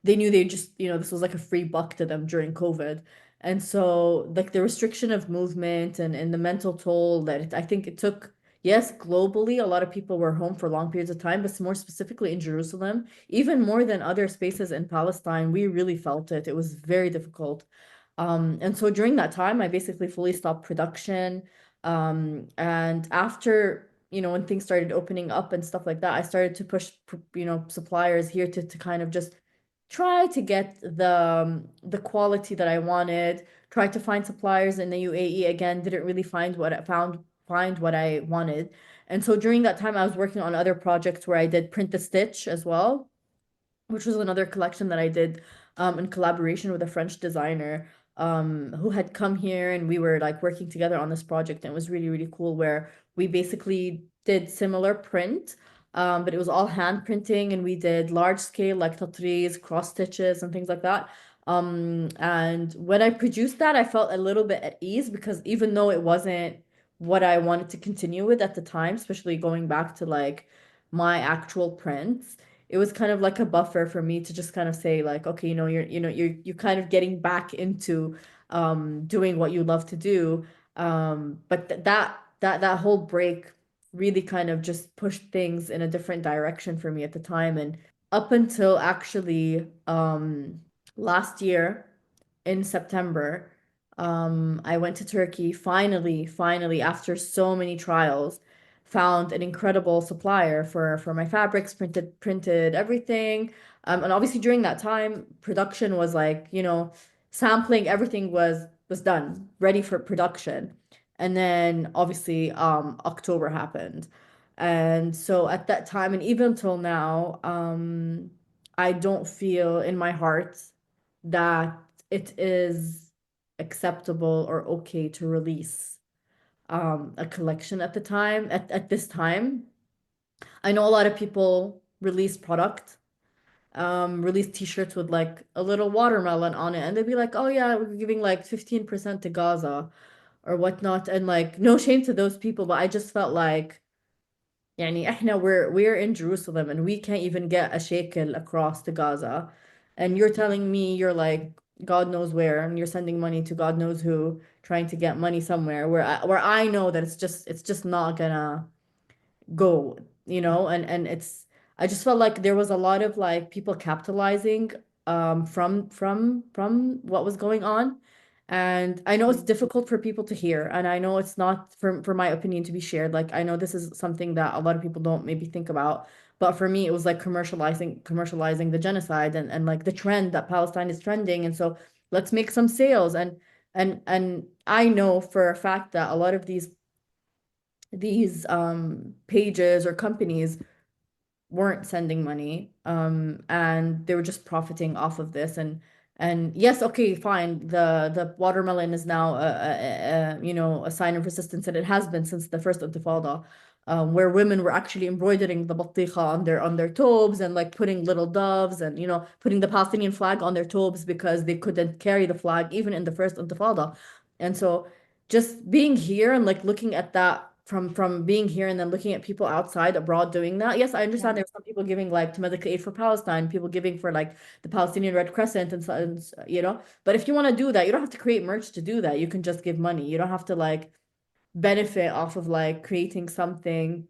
knew they just, this was like a free buck to them during COVID. And so, like, the restriction of movement and the mental toll that I think it took, yes, globally, a lot of people were home for long periods of time, but more specifically in Jerusalem, even more than other spaces in Palestine, we really felt it. It was very difficult. And so during that time, I basically fully stopped production. And after, when things started opening up and stuff like that, I started to push, suppliers here to kind of just try to get the quality that I wanted. Tried to find suppliers in the UAE, again, didn't really find what I wanted. And so during that time, I was working on other projects where I did print the stitch as well, which was another collection that I did in collaboration with a French designer who had come here, and we were like working together on this project, and it was really, really cool, where we basically did similar print, but it was all hand printing, and we did large scale like Tatreez, cross stitches, and things like that. And when I produced that, I felt a little bit at ease because even though it wasn't what I wanted to continue with at the time, especially going back to like my actual prints, it was kind of like a buffer for me to just kind of say like, okay, you're kind of getting back into doing what you love to do. But that whole break really kind of just pushed things in a different direction for me at the time. And up until actually last year in September, I went to Turkey, finally, after so many trials, found an incredible supplier for my fabrics, printed everything. And obviously during that time, production was like, sampling, everything was done, ready for production. And then obviously October happened. And so at that time, and even till now, I don't feel in my heart that it is acceptable or okay to release a collection at the time, at this time. I know a lot of people release product, release t-shirts with like a little watermelon on it, and they'd be like, oh yeah, we're giving like 15% to Gaza or whatnot. And like, no shame to those people, but I just felt like, يعني احنا we're in Jerusalem and we can't even get a shekel across to Gaza. And you're telling me you're like God knows where and you're sending money to God knows who, trying to get money somewhere where I know that it's just not gonna go, and I just felt like there was a lot of like people capitalizing from what was going on. And I know it's difficult for people to hear, and I know it's not for my opinion to be shared. Like I know this is something that a lot of people don't maybe think about, but for me it was like commercializing the genocide and like the trend that Palestine is trending, and so let's make some sales. And I know for a fact that a lot of these pages or companies weren't sending money, and they were just profiting off of this. And yes, okay, fine, the watermelon is now a sign of resistance, and it has been since the first intifada, where women were actually embroidering the battiqa on their tobes, and like putting little doves, and putting the Palestinian flag on their tobes because they couldn't carry the flag even in the first intifada. And so just being here and like looking at that from being here and then looking at people outside abroad doing that. Yes, I Yeah. understand there's some people giving like to medical aid for Palestine, people giving for like the Palestinian Red Crescent and but if you want to do that, you don't have to create merch to do that. You can just give money. You don't have to like benefit off of like creating something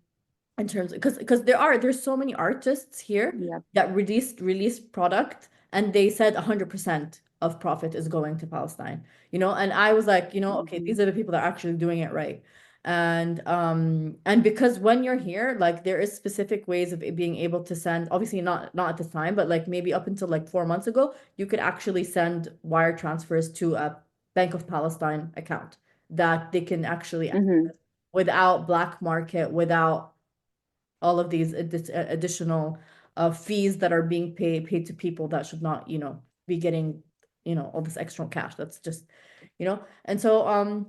in terms because there's so many artists here Yeah. that released product, and they said 100% of profit is going to Palestine, and I was like, okay, Mhm. these are the people that are actually doing it right. And because when you're here, like there is specific ways of it being able to send, obviously not at this time, but like maybe up until like 4 months ago, you could actually send wire transfers to a Bank of Palestine account that they can actually Mhm. without black market, without all of these additional fees that are being paid to people that should not, be getting, all this extra cash. That's just, and so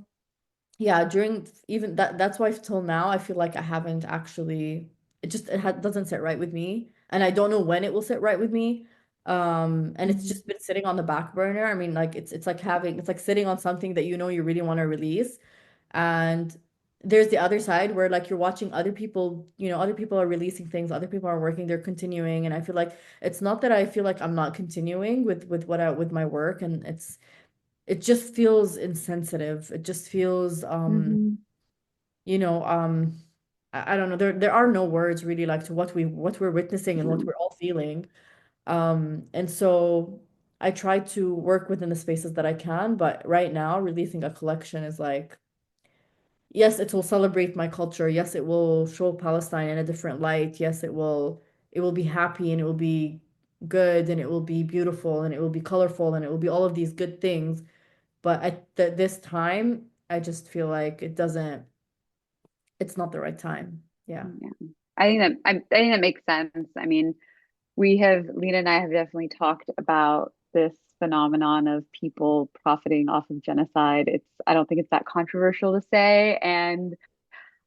yeah, during even that's why till now I feel like I haven't actually, doesn't sit right with me, and I don't know when it will sit right with me. And it's Mhm. just been sitting on the back burner. I mean, like it's like sitting on something that you really want to release. And there's the other side where like you're watching other people, other people are releasing things, other people are working, they're continuing. And I feel like it's not that I feel like I'm not continuing with my work, and it just feels insensitive. It just feels Mhm. you know, I don't know. There are no words really like to what we're witnessing and what we're all feeling. And so I try to work within the spaces that I can, but right now releasing a collection is like, yes, it will celebrate my culture. Yes, it will show Palestine in a different light. Yes, it will be happy, and it will be good, and it will be beautiful, and it will be colorful, and it will be all of these good things. But at this time, I just feel like it's not the right time. Yeah. Yeah. I think that makes sense. I mean, Lena and I have definitely talked about this phenomenon of people profiting off of genocide. I don't think it's that controversial to say. And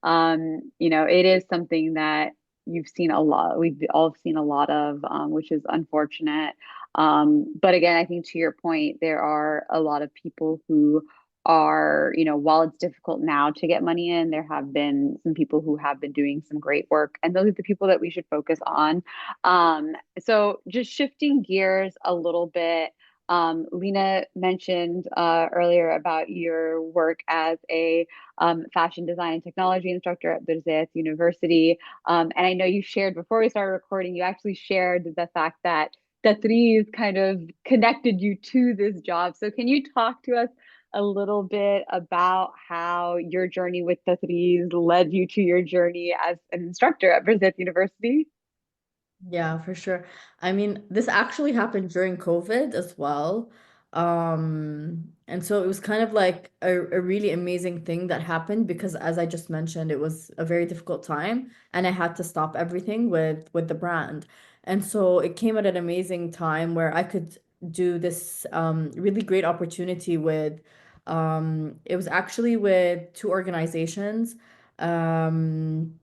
It is something that you've seen a lot, we've all seen a lot of, which is unfortunate. But again, I think to your point, there are a lot of people who are, while it's difficult now to get money in, there have been some people who have been doing some great work, and those are the people that we should focus on. So just shifting gears a little bit, Lena mentioned earlier about your work as a fashion design and technology instructor at Birzeit University. And I know you shared before we started recording, you actually shared the fact that Tatreez kind of connected you to this job. So can you talk to us a little bit about how your journey with Tatreez led you to your journey as an instructor at Birzeit University? Yeah, for sure. I mean, this actually happened during COVID as well. And so it was kind of like a really amazing thing that happened because as I just mentioned, it was a very difficult time and I had to stop everything with the brand. And so it came at an amazing time where I could do this really great opportunity with it was actually with two organizations. Um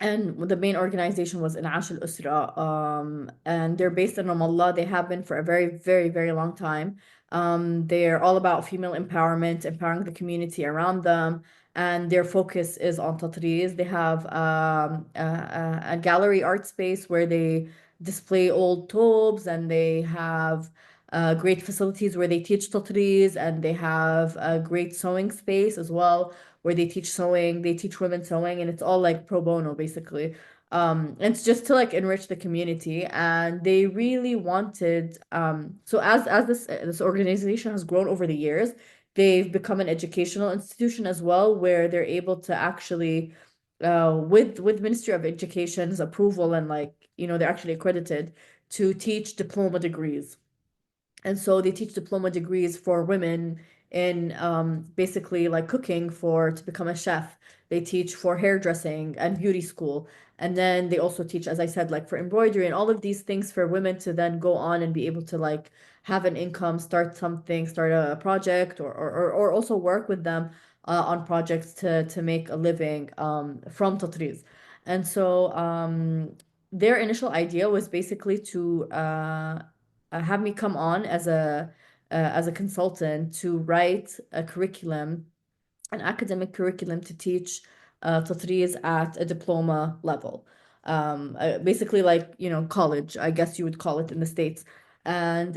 and the main organization was Inash al-Usra, and they're based in Ramallah. They have been for a very, very, very long time. They're all about female empowerment, empowering the community around them, and their focus is on Tatreez. They have a gallery art space where they display old tobes, and they have great facilities where they teach Tatreez, and they have a great sewing space as well where they teach sewing, they teach women sewing, and it's all like pro bono basically. And it's just to like enrich the community. And they really wanted, so as this organization has grown over the years, they've become an educational institution as well, where they're able to actually, with Ministry of Education's approval and like, they're actually accredited to teach diploma degrees. And so they teach diploma degrees for women in basically like cooking for to become a chef. They teach for hairdressing and beauty school. And then they also teach, as I said, like for embroidery and all of these things for women to then go on and be able to like have an income, start something, start a project, or also work with them on projects to make a living from Tatreez. And so their initial idea was basically to have me come on as a consultant to write a curriculum, an academic curriculum to teach Tatreez at a diploma level. Basically like, college, I guess you would call it in the States. And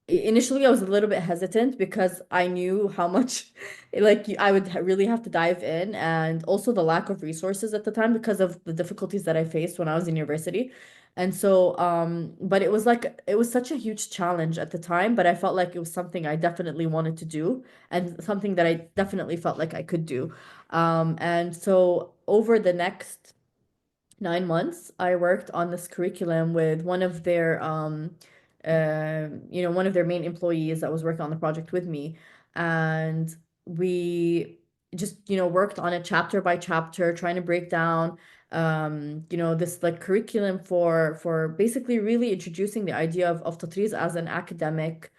initially I was a little bit hesitant because I knew how much like I would really have to dive in, and also the lack of resources at the time because of the difficulties that I faced when I was in university. And so but it was like it was such a huge challenge at the time, but I felt like it was something I definitely wanted to do and something that I definitely felt like I could do. And so over the next 9 months, I worked on this curriculum with one of their, one of their main employees that was working on the project with me. And we just, worked on it chapter by chapter, trying to break down, this like curriculum for basically really introducing the idea of Tatreez as an academic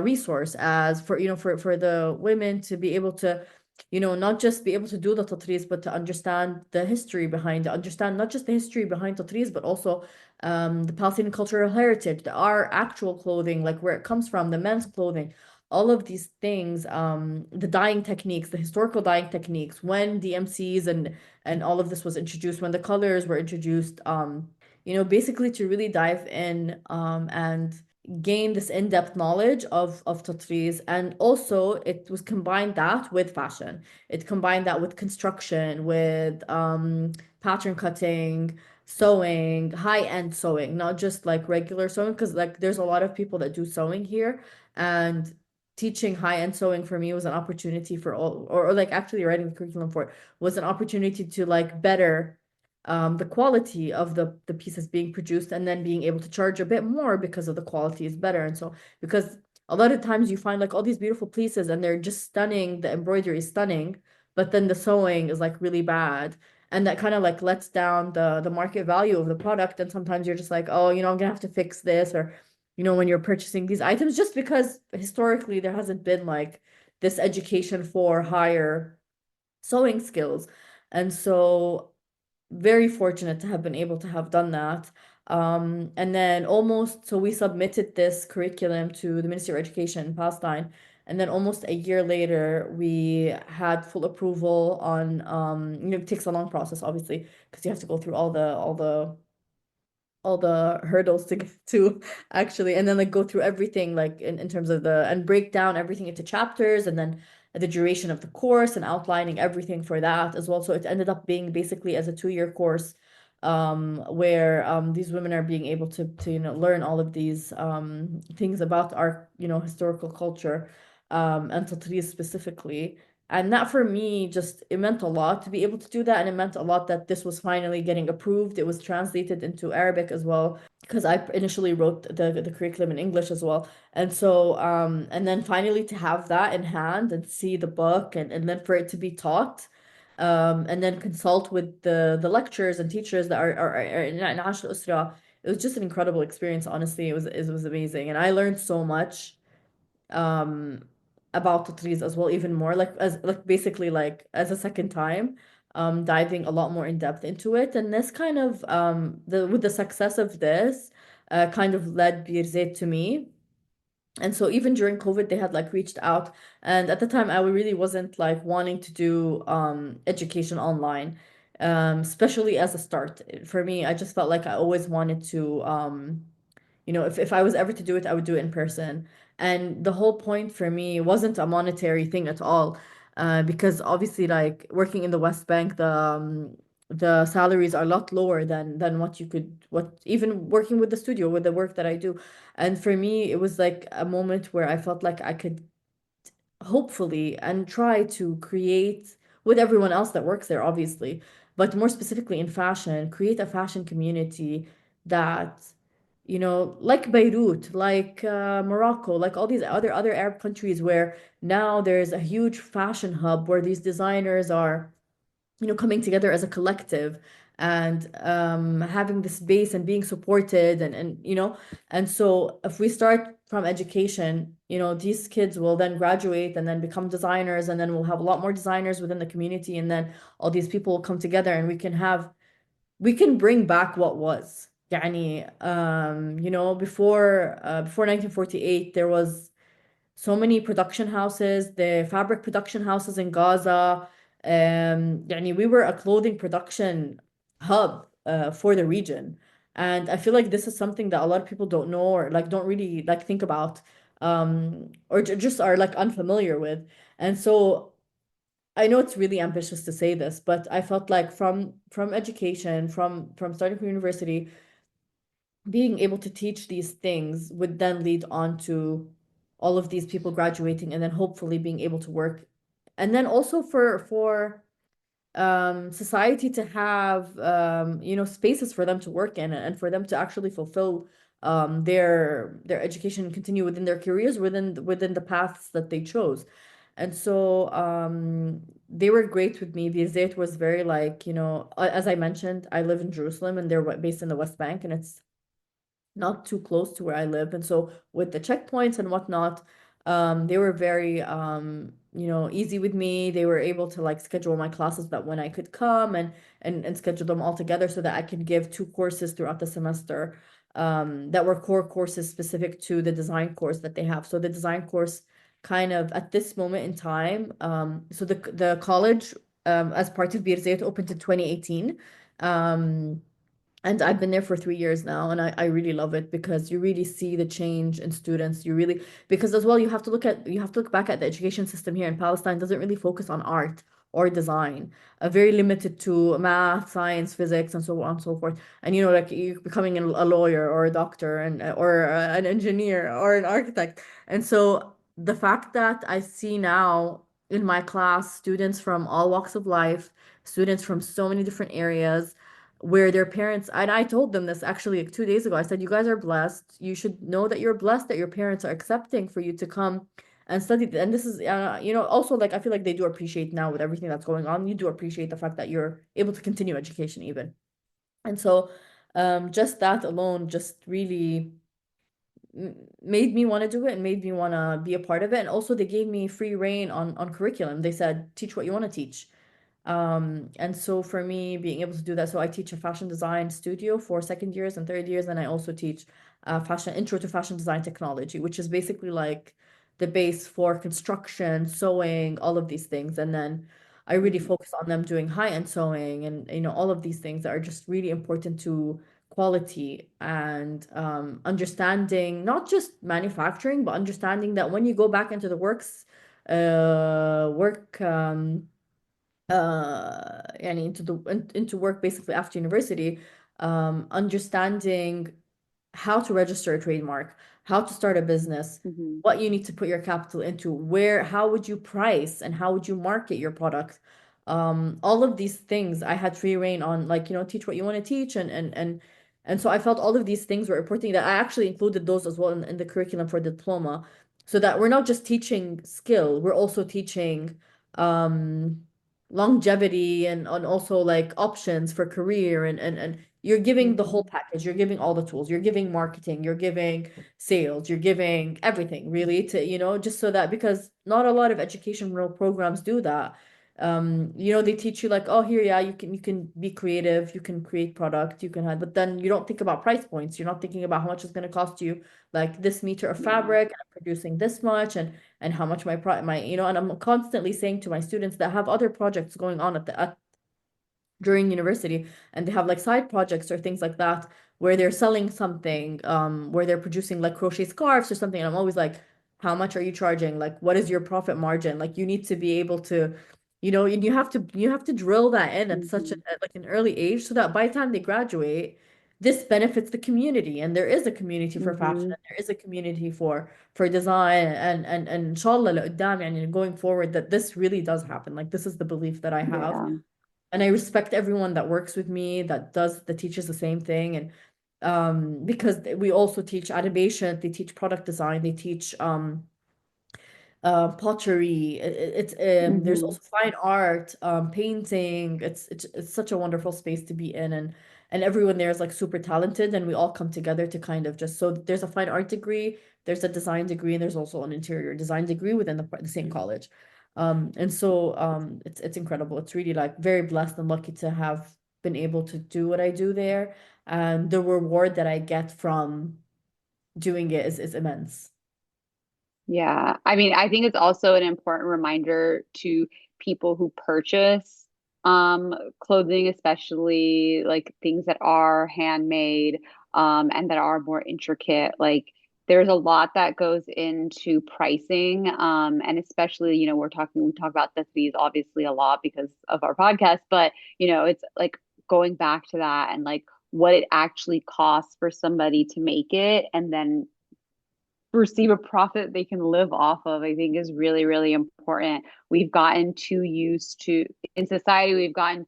resource, as for, for the women to be able to not just be able to do the Tatreez, but to understand the history behind it, understand not just the history behind Tatreez, but also the Palestinian cultural heritage, our actual clothing, like where it comes from, the men's clothing, all of these things, the dyeing techniques, the historical dyeing techniques, when DMCs and all of this was introduced, when the colors were introduced, basically to really dive in and gain this in-depth knowledge of Tatreez. And also it was combined that with fashion. It combined that with construction, with pattern cutting, sewing, high-end sewing, not just like regular sewing, because like there's a lot of people that do sewing here, and teaching high-end sewing for me was an opportunity for all, or like actually writing the curriculum for it was an opportunity to like better the quality of the pieces being produced, and then being able to charge a bit more because of the quality is better. And so because a lot of times you find like all these beautiful pieces and they're just stunning, the embroidery is stunning, but then the sewing is like really bad, and that kind of like lets down the market value of the product. And sometimes you're just like, oh, I'm gonna have to fix this, or when you're purchasing these items, just because historically there hasn't been like this education for higher sewing skills. And so very fortunate to have been able to have done that. And then so we submitted this curriculum to the Ministry of Education in Palestine. And then almost a year later, we had full approval on, it takes a long process, obviously, because you have to go through all the hurdles to get to actually, and then like go through everything like in terms of and break down everything into chapters, and then the duration of the course and outlining everything for that as well. So it ended up being basically as a 2-year course, where these women are being able to learn all of these things about our historical culture, and Tatreez specifically. And that for me, just it meant a lot to be able to do that. And it meant a lot that this was finally getting approved. It was translated into Arabic as well, because I initially wrote the curriculum in English as well. And so, and then finally to have that in hand and see the book, and then for it to be taught, and then consult with the lecturers and teachers that are in Ash al-Usra. It was just an incredible experience, honestly. It was amazing. And I learned so much um about Tatreez as well, even more like as like basically like as a second time, diving a lot more in depth into it. And this kind of with the success of this kind of led Birzeit to me. And so even during COVID, they had like reached out, and at the time I really wasn't like wanting to do education online, especially as a start. For me, I just felt like I always wanted to if I was ever to do it, I would do it in person. And the whole point for me wasn't a monetary thing at all, because obviously, like working in the West Bank, the salaries are a lot lower than what even working with the studio with the work that I do. And for me, it was like a moment where I felt like I could hopefully and try to create with everyone else that works there, obviously, but more specifically in fashion, create a fashion community that, like Beirut, like Morocco, like all these other Arab countries where now there's a huge fashion hub where these designers are coming together as a collective, and having this base and being supported, and so if we start from education, these kids will then graduate and then become designers, and then we'll have a lot more designers within the community, and then all these people will come together, and we can bring back what was. يعني, before 1948, there was so many production houses, the fabric production houses in Gaza. We were a clothing production hub for the region. And I feel like this is something that a lot of people don't know, or like don't really like think about, or just are like unfamiliar with. And so I know it's really ambitious to say this, but I felt like from education, from starting from university, being able to teach these things would then lead on to all of these people graduating and then hopefully being able to work. And then also for society to have spaces for them to work in, and for them to actually fulfill their education and continue within their careers within the paths that they chose. And so they were great with me. Birzeit was very like, as I mentioned, I live in Jerusalem and they're based in the West Bank, and it's not too close to where I live. And so with the checkpoints and whatnot, they were very easy with me. They were able to like schedule my classes that when I could come, and schedule them all together so that I could give 2 courses throughout the semester, that were core courses specific to the design course that they have. So the design course kind of at this moment in time, so the college, as part of Birzeit, opened in 2018. And I've been there for 3 years now, and I really love it because you really see the change in students. Because as well, you have to look back at the education system here in Palestine doesn't really focus on art or design, very limited to math, science, physics, and so on and so forth. And like you're becoming a lawyer or a doctor, and or an engineer or an architect. And so the fact that I see now in my class students from all walks of life, students from so many different areas, where their parents, and I told them this actually like 2 days ago. I said, you guys are blessed. You should know that you're blessed that your parents are accepting for you to come and study. And this is, also like I feel like they do appreciate now with everything that's going on. You do appreciate the fact that you're able to continue education even. And so, just that alone just really made me want to do it and made me want to be a part of it. And also, they gave me free reign on curriculum. They said, teach what you want to teach. And so for me, being able to do that, so I teach a fashion design studio for second years and third years, and I also teach fashion intro to fashion design technology, which is basically like the base for construction, sewing, all of these things. And then I really Mhm. focus on them doing high-end sewing and all of these things that are just really important to quality and understanding not just manufacturing, but understanding that when you go back into the work يعني into work basically after university, understanding how to register a trademark, how to start a business, Mhm. what you need to put your capital into, how would you price and how would you market your product. All of these things I had free reign on, like, teach what you want to teach and so I felt all of these things were important that I actually included those as well in the curriculum for the diploma, so that we're not just teaching skill, we're also teaching um longevity and also like options for career and you're giving the whole Mhm. package. You're giving all the tools. You're giving marketing. You're giving sales. You're giving everything really to, just so that because not a lot of educational programs do that. They teach you like, oh, here, yeah, you can be creative, you can create product, you can have, but then you don't think about price points. You're not thinking about how much it's going to cost you, like this meter of Yeah. fabric, I'm producing this much, and how much and I'm constantly saying to my students that have other projects going on during university, and they have like side projects or things like that where they're selling something, where they're producing like crochet scarves or something, and I'm always like, how much are you charging? Like, what is your profit margin? Like, you need to be able to, and you have to drill that in at such Mhm. at like an early age, so that by the time they graduate, this benefits the community, and there is a community for fashion, Mhm. and there is a community for design, and inshallah لقدام, يعني going forward, that this really does happen. Like, this is the belief that I have, Yeah. and I respect everyone that works with me that teaches the same thing. And because we also teach animation, they teach product design, they teach pottery. There's Mhm. also fine art, painting. It's such a wonderful space to be in, and everyone there is like super talented, and we all come together to kind of just, so there's a fine art degree, there's a design degree, and there's also an interior design degree within the same college. And so it's incredible. It's really like very blessed and lucky to have been able to do what I do there, and the reward that I get from doing it is immense. Yeah. I mean, I think it's also an important reminder to people who purchase clothing, especially like things that are handmade and that are more intricate. Like there's a lot that goes into pricing. And especially, we talk about the fees obviously a lot because of our podcast, but it's like going back to that and like what it actually costs for somebody to make it and then receive a profit they can live off of, I think is really, really important. We've gotten too used to, in society, we've gotten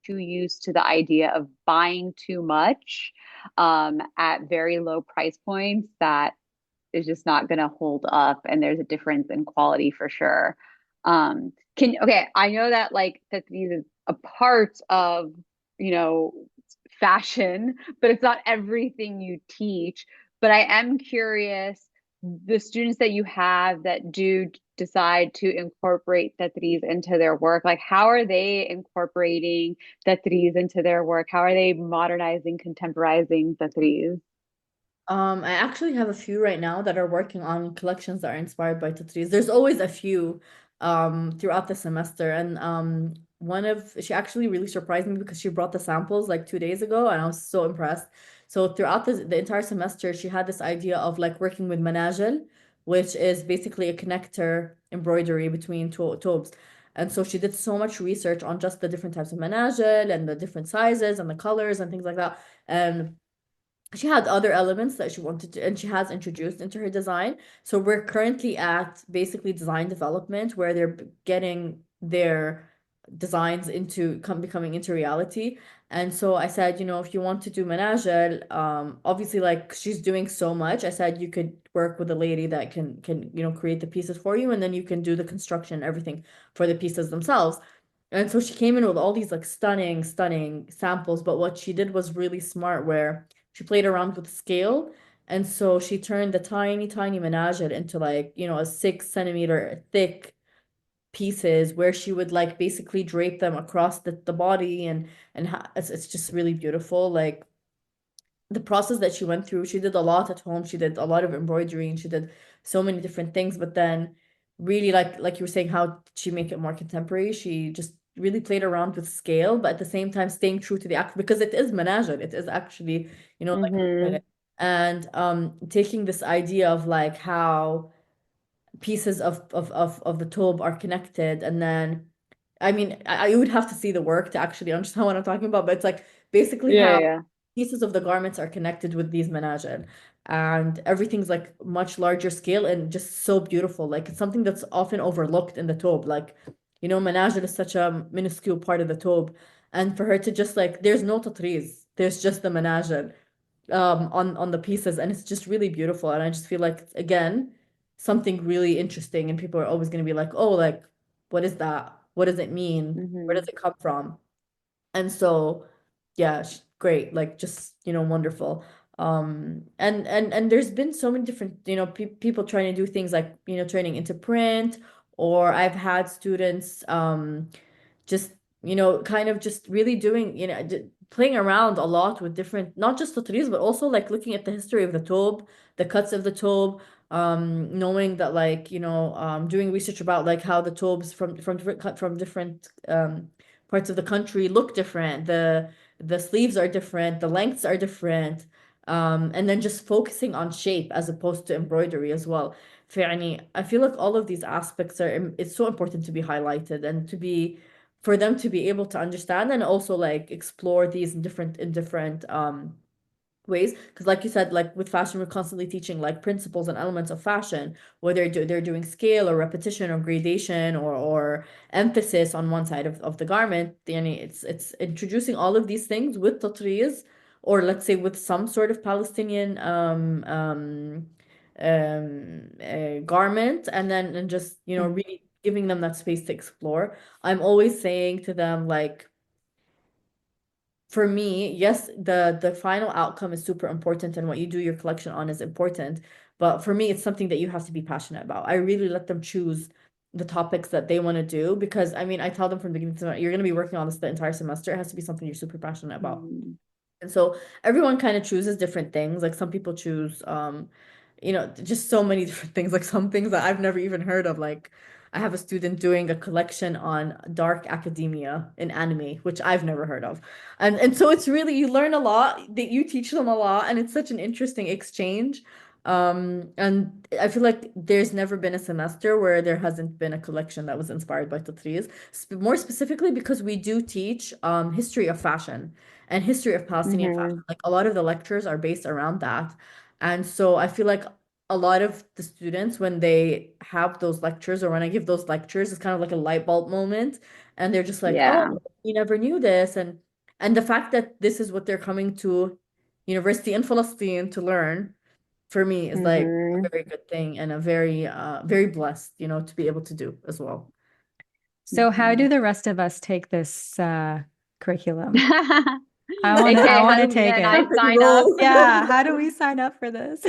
too used to the idea of buying too much at very low price points that is just not going to hold up. And there's a difference in quality for sure. Okay, I know that like that these is a part of, you know, fashion, but it's not everything you teach. But I am curious, the students that you have that do decide to incorporate Tatreez into their work, like how are they incorporating Tatreez into their work? How are they modernizing, contemporizing Tatreez? I actually have a few right now that are working on collections that are inspired by Tatreez. There's always a few throughout the semester, and she actually really surprised me because she brought the samples like 2 days ago, and I was so impressed. So throughout the entire semester, she had this idea of like working with manajel, which is basically a connector embroidery between taubes. And so she did so much research on just the different types of manajel and the different sizes and the colors and things like that. And she had other elements that she wanted to, and she has introduced into her design. So we're currently at basically design development where they're getting their designs becoming into reality. And so I said, if you want to do menagel, obviously like she's doing so much. I said you could work with a lady that can create the pieces for you, and then you can do the construction and everything for the pieces themselves. And so she came in with all these like stunning, stunning samples. But what she did was really smart, where she played around with scale. And so she turned the tiny, tiny menage into like, a 6 centimeter thick pieces where she would like basically drape them across the body, and it's just really beautiful. Like the process that she went through, she did a lot at home. She did a lot of embroidery and she did so many different things. But then, really, like you were saying, how did she make it more contemporary? She just really played around with scale, but at the same time staying true to the act because it is manajir. It is actually, Mm-hmm. like and taking this idea of like how pieces of the tobe are connected, and then I mean, I would have to see the work to actually understand what I'm talking about, but it's like basically Yeah, how yeah. pieces of the garments are connected with these manajil, and everything's like much larger scale and just so beautiful. Like it's something that's often overlooked in the tobe. Like, manajil is such a minuscule part of the tobe, and for her to just like, there's no tatreez, there's just the manajil on the pieces, and it's just really beautiful. And I just feel like again something really interesting, and people are always going to be like, oh, like what is that, what does it mean, where Mm-hmm. does it come from? And so yeah, great, like just wonderful. And there's been so many different people trying to do things like turning into print, or I've had students just kind of just really doing playing around a lot with different, not just Tatreez, but also like looking at the history of the Tob, the cuts of the Tob, knowing that like doing research about like how the Tobs from different from different parts of the country look different, the sleeves are different, the lengths are different, and then just focusing on shape as opposed to embroidery as well. فيعني I feel like all of these aspects it's so important to be highlighted and for them to be able to understand and also like explore these in different ways, because like you said, like with fashion we're constantly teaching like principles and elements of fashion, whether they're doing scale or repetition or gradation or emphasis on one side of the garment. It's introducing all of these things with tatreez, or let's say with some sort of Palestinian garment, and then and just really giving them that space to explore. I'm always saying to them like, for me, yes, the final outcome is super important and what you do your collection on is important. But for me, it's something that you have to be passionate about. I really let them choose the topics that they want to do, because I mean, I tell them from the beginning, you're going to be working on this the entire semester. It has to be something you're super passionate about. Mm-hmm. And so everyone kind of chooses different things. Like some people choose, just so many different things. Like some things that I've never even heard of. Like I have a student doing a collection on dark academia in anime, which I've never heard of. And so it's really, you learn a lot, that you teach them a lot, and it's such an interesting exchange. And I feel like there's never been a semester where there hasn't been a collection that was inspired by Tatreez. More specifically because we do teach history of fashion and history of Palestinian fashion. Mm-hmm. Like a lot of the lectures are based around that. And so I feel like a lot of the students, when they have those lectures or when I give those lectures, it's kind of like a light bulb moment. And they're just like, oh, Yeah. you never knew this. And the fact that this is what they're coming to university in Palestine to learn, for me, is like a Mm-hmm. very good thing and a very very blessed, to be able to do as well. So how do the rest of us take this curriculum? I AKA, how want to do Mia take and it. I How do you sign up? roll? Yeah, how do we sign up for this?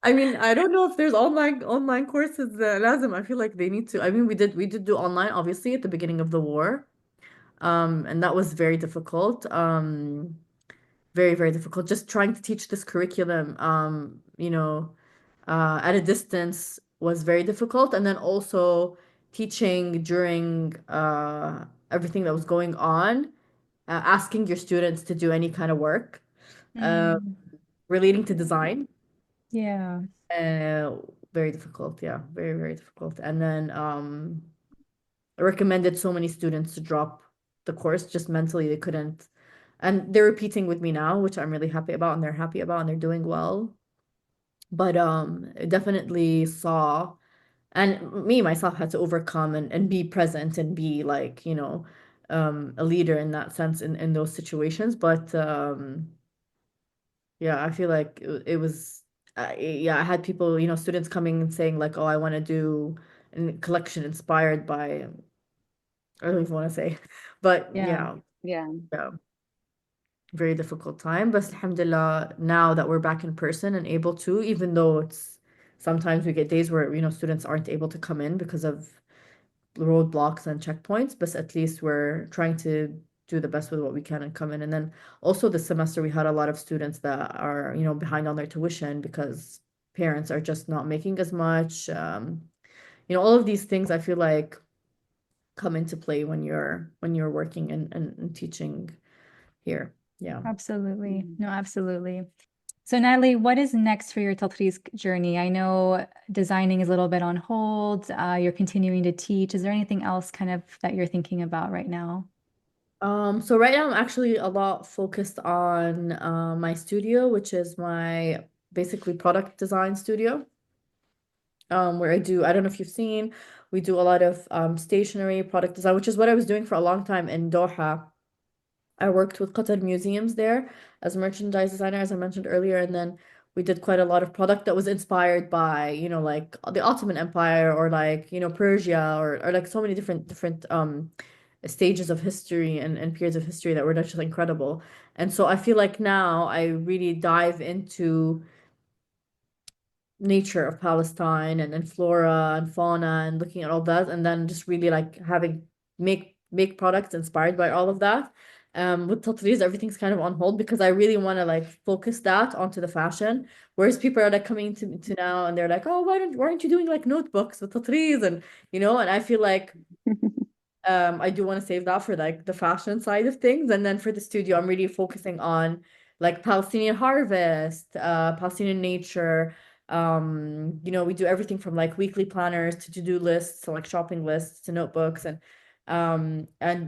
I mean, I don't know if there's online courses. Lazim, I feel like they need to. I mean, we did do online, obviously, at the beginning of the war, and that was very difficult. Very, very difficult. Just trying to teach this curriculum, at a distance was very difficult, and then also teaching during everything that was going on, asking your students to do any kind of work uh, Mm, relating to design. yeah. Uh, Very difficult, yeah, very, very difficult. And then I recommended so many students to drop the course, just mentally they couldn't. And they're repeating with me now, which I'm really happy about, and they're happy about, and they're doing well. But I definitely saw, and me myself had to overcome and be present and be like, a leader in that sense in those situations. But yeah, I feel like it was, yeah, I had people, students coming and saying like, oh, I want to do a collection inspired by, I don't even want to say, but Yeah. yeah, Yeah. yeah, very difficult time. But alhamdulillah, now that we're back in person and able to, even though it's sometimes we get days where, students aren't able to come in because of roadblocks and checkpoints, but at least we're trying to do the best with what we can and come in. And then also this semester we had a lot of students that are, behind on their tuition because parents are just not making as much. All of these things I feel like come into play when you're working and teaching here. Yeah. Absolutely. No, absolutely. So, Natalie, what is next for your Tatreez journey? I know designing is a little bit on hold. You're continuing to teach. Is there anything else kind of that you're thinking about right now? So right now I'm actually a lot focused on my studio, which is my basically product design studio. Where I don't know if you've seen, we do a lot of stationery product design, which is what I was doing for a long time in Doha. I worked with Qatar museums there as a merchandise designer, as I mentioned earlier, and then we did quite a lot of product that was inspired by, like the Ottoman Empire or like, Persia or like so many different stages of history and periods of history that were just incredible. And so I feel like now I really dive into nature of Palestine and flora and fauna and looking at all that and then just really like having make products inspired by all of that. With Tatreez, everything's kind of on hold because I really want to like focus that onto the fashion. Whereas people are like coming to now and they're like, oh, why aren't you doing like notebooks with Tatreez and I feel like I do want to save that for like the fashion side of things. And then for the studio, I'm really focusing on like Palestinian harvest, Palestinian nature. We do everything from like weekly planners to to-do lists to like shopping lists to notebooks. And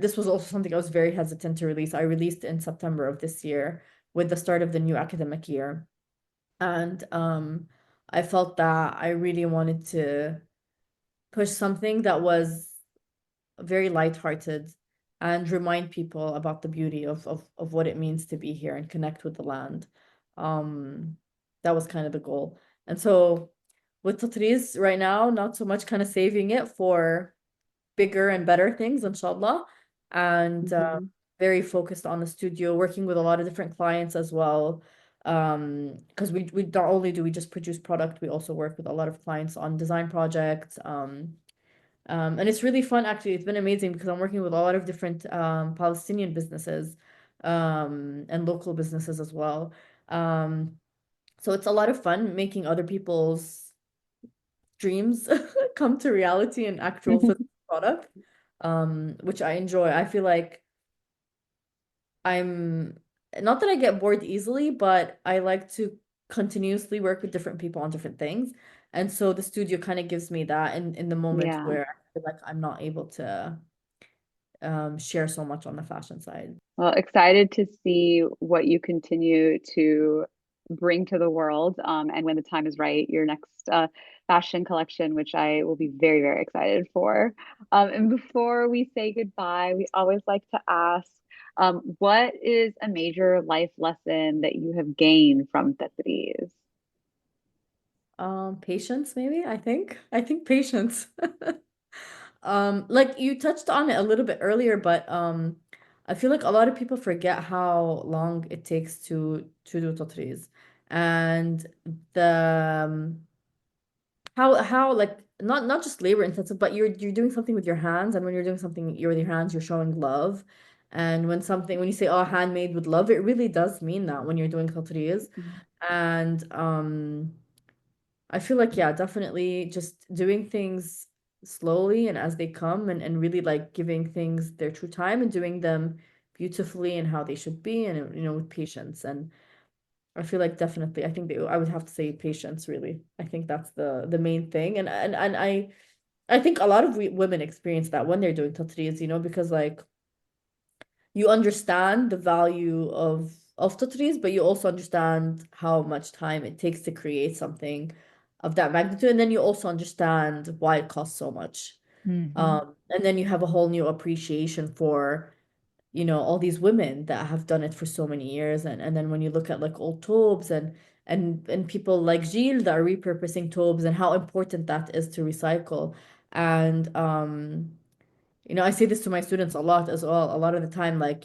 this was also something I was very hesitant to release. I released in September of this year with the start of the new academic year. And I felt that I really wanted to push something that was very lighthearted and remind people about the beauty of what it means to be here and connect with the land. Um, that was kind of the goal. And so with Tatreez right now, not so much kind of saving it for bigger and better things, inshallah, and Mhm. very focused on the studio, working with a lot of different clients as well. Because we not only do we just produce product, we also work with a lot of clients on design projects. And it's really fun, actually. It's been amazing because I'm working with a lot of different Palestinian businesses and local businesses as well. Um, so it's a lot of fun making other people's dreams come to reality and actual physical product, which I enjoy. I feel like I'm not that I get bored easily, but I like to continuously work with different people on different things. And so the studio kind of gives me that in the moments Yeah. where I feel like I'm not able to share so much on the fashion side. Well, excited to see what you continue to bring to the world. And when the time is right, your next fashion collection, which I will be very, very excited for. And before we say goodbye, we always like to ask, what is a major life lesson that you have gained from Tatreez? Patience, maybe, I think. I think patience. Like you touched on it a little bit earlier, but I feel like a lot of people forget how long it takes to do Tatreez. And the how like not just labor intensive, but you're doing something with your hands, and when you're doing something with your hands, you're showing love. And when you say, oh, handmade with love, it really does mean that when you're doing Tatreez. And I feel like, yeah, definitely just doing things slowly and as they come and really like giving things their true time and doing them beautifully and how they should be and with patience. And I feel like definitely I think I would have to say patience, really. I think that's the main thing. And I think a lot of women experience that when they're doing tatreez, because like you understand the value of Tatreez, but you also understand how much time it takes to create something of that magnitude, and then you also understand why it costs so much. Hmm. And then you have a whole new appreciation for, all these women that have done it for so many years, and then when you look at like old taubes and people like Gilles that are repurposing taubes and how important that is to recycle. And I say this to my students a lot as well. A lot of the time, like,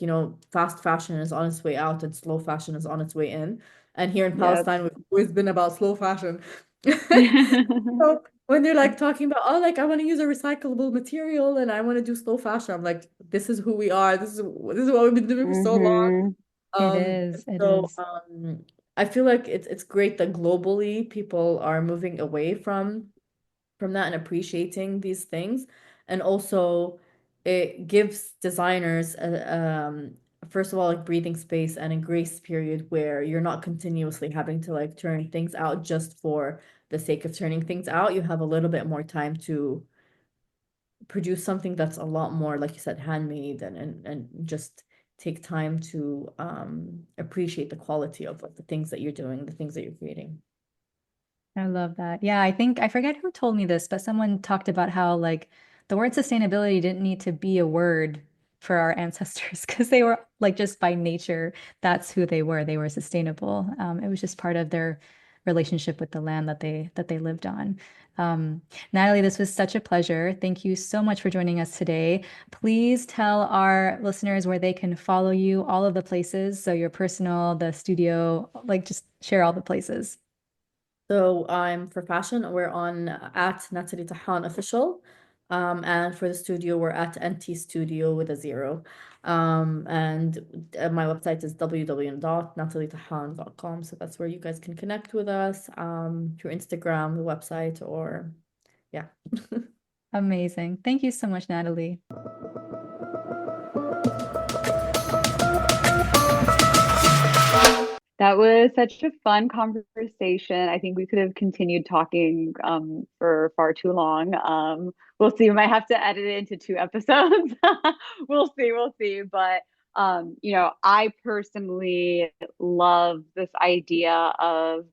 fast fashion is on its way out and slow fashion is on its way in. And here in Yes. Palestine, we've always been about slow fashion. So when they're like talking about, oh, like I want to use a recyclable material and I want to do slow fashion, I'm like, this is who we are. This is what we've been doing for so long. Hmm. It is. It So is. I feel like it's great that globally people are moving away from that and appreciating these things. And also it gives designers first of all like breathing space and a grace period where you're not continuously having to like turn things out just for the sake of turning things out. You have a little bit more time to produce something that's a lot more, like you said, handmade and just take time to appreciate the quality of like the things that you're doing, the things that you're creating. I love that. Yeah, I think I forget who told me this, but someone talked about how like the word sustainability didn't need to be a word for our ancestors because they were like just by nature, that's who they were. They were sustainable. It was just part of their relationship with the land that they lived on. Natalie, this was such a pleasure. Thank you so much for joining us today. Please tell our listeners where they can follow you, all of the places. So your personal, the studio, like just share all the places. So I'm for fashion, we're on at Natalie Tahan official. And for the studio, we're at NT Studio with a zero. And my website is www.natalietahan.com. So that's where you guys can connect with us through Instagram, the website, or yeah. Amazing. Thank you so much, Natalie. That was such a fun conversation. I think we could have continued talking for far too long. We'll see. We might have to edit it into two episodes. We'll see. But I personally love this idea of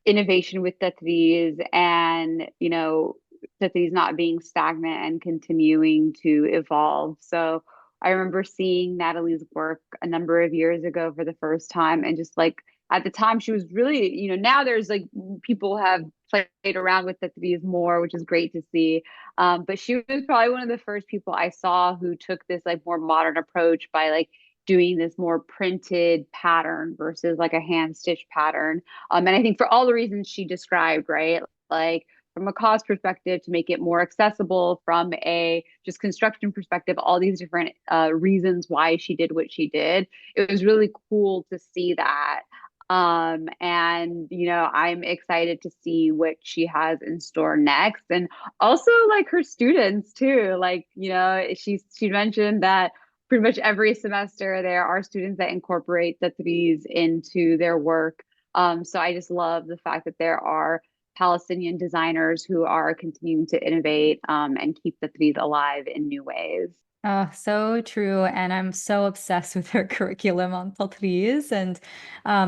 innovation with Tatreez and, Tatreez not being stagnant and continuing to evolve. So I remember seeing Natalie's work a number of years ago for the first time and just like at the time she was really, now there's like people have played around with Tatreez more, which is great to see. But she was probably one of the first people I saw who took this like more modern approach by like doing this more printed pattern versus like a hand stitched pattern. And I think for all the reasons she described, right? Like from a cost perspective to make it more accessible, from a just construction perspective, all these different reasons why she did what she did. It was really cool to see that. And I'm excited to see what she has in store next. And also like her students too. Like, she mentioned that pretty much every semester there are students that incorporate the threes into their work. So I just love the fact that there are Palestinian designers who are continuing to innovate and keep the threes alive in new ways. Oh, so true. And I'm so obsessed with their curriculum on Tatreez and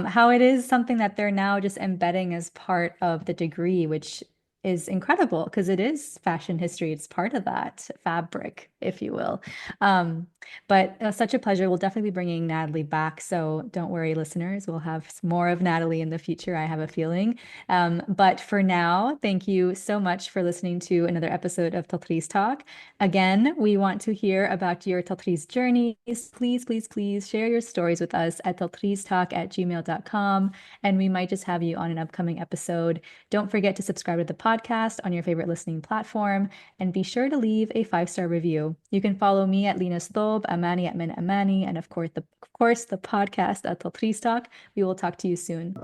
how it is something that they're now just embedding as part of the degree, which is incredible because it is fashion history. It's part of that fabric, if you will. Um, but such a pleasure. We'll definitely be bringing Natalie back. So don't worry, listeners. We'll have more of Natalie in the future, I have a feeling. But for now, thank you so much for listening to another episode of Tatreez Talk. Again, we want to hear about your Tatreez journeys. Please, please, please share your stories with us at tatreeztalk@gmail.com, and we might just have you on an upcoming episode. Don't forget to subscribe to the podcast on your favorite listening platform, and be sure to leave a 5-star review. You can follow me at Lina Stob, Amani at Min Amani, and of course the podcast at Tatreez Talk. We will talk to you soon.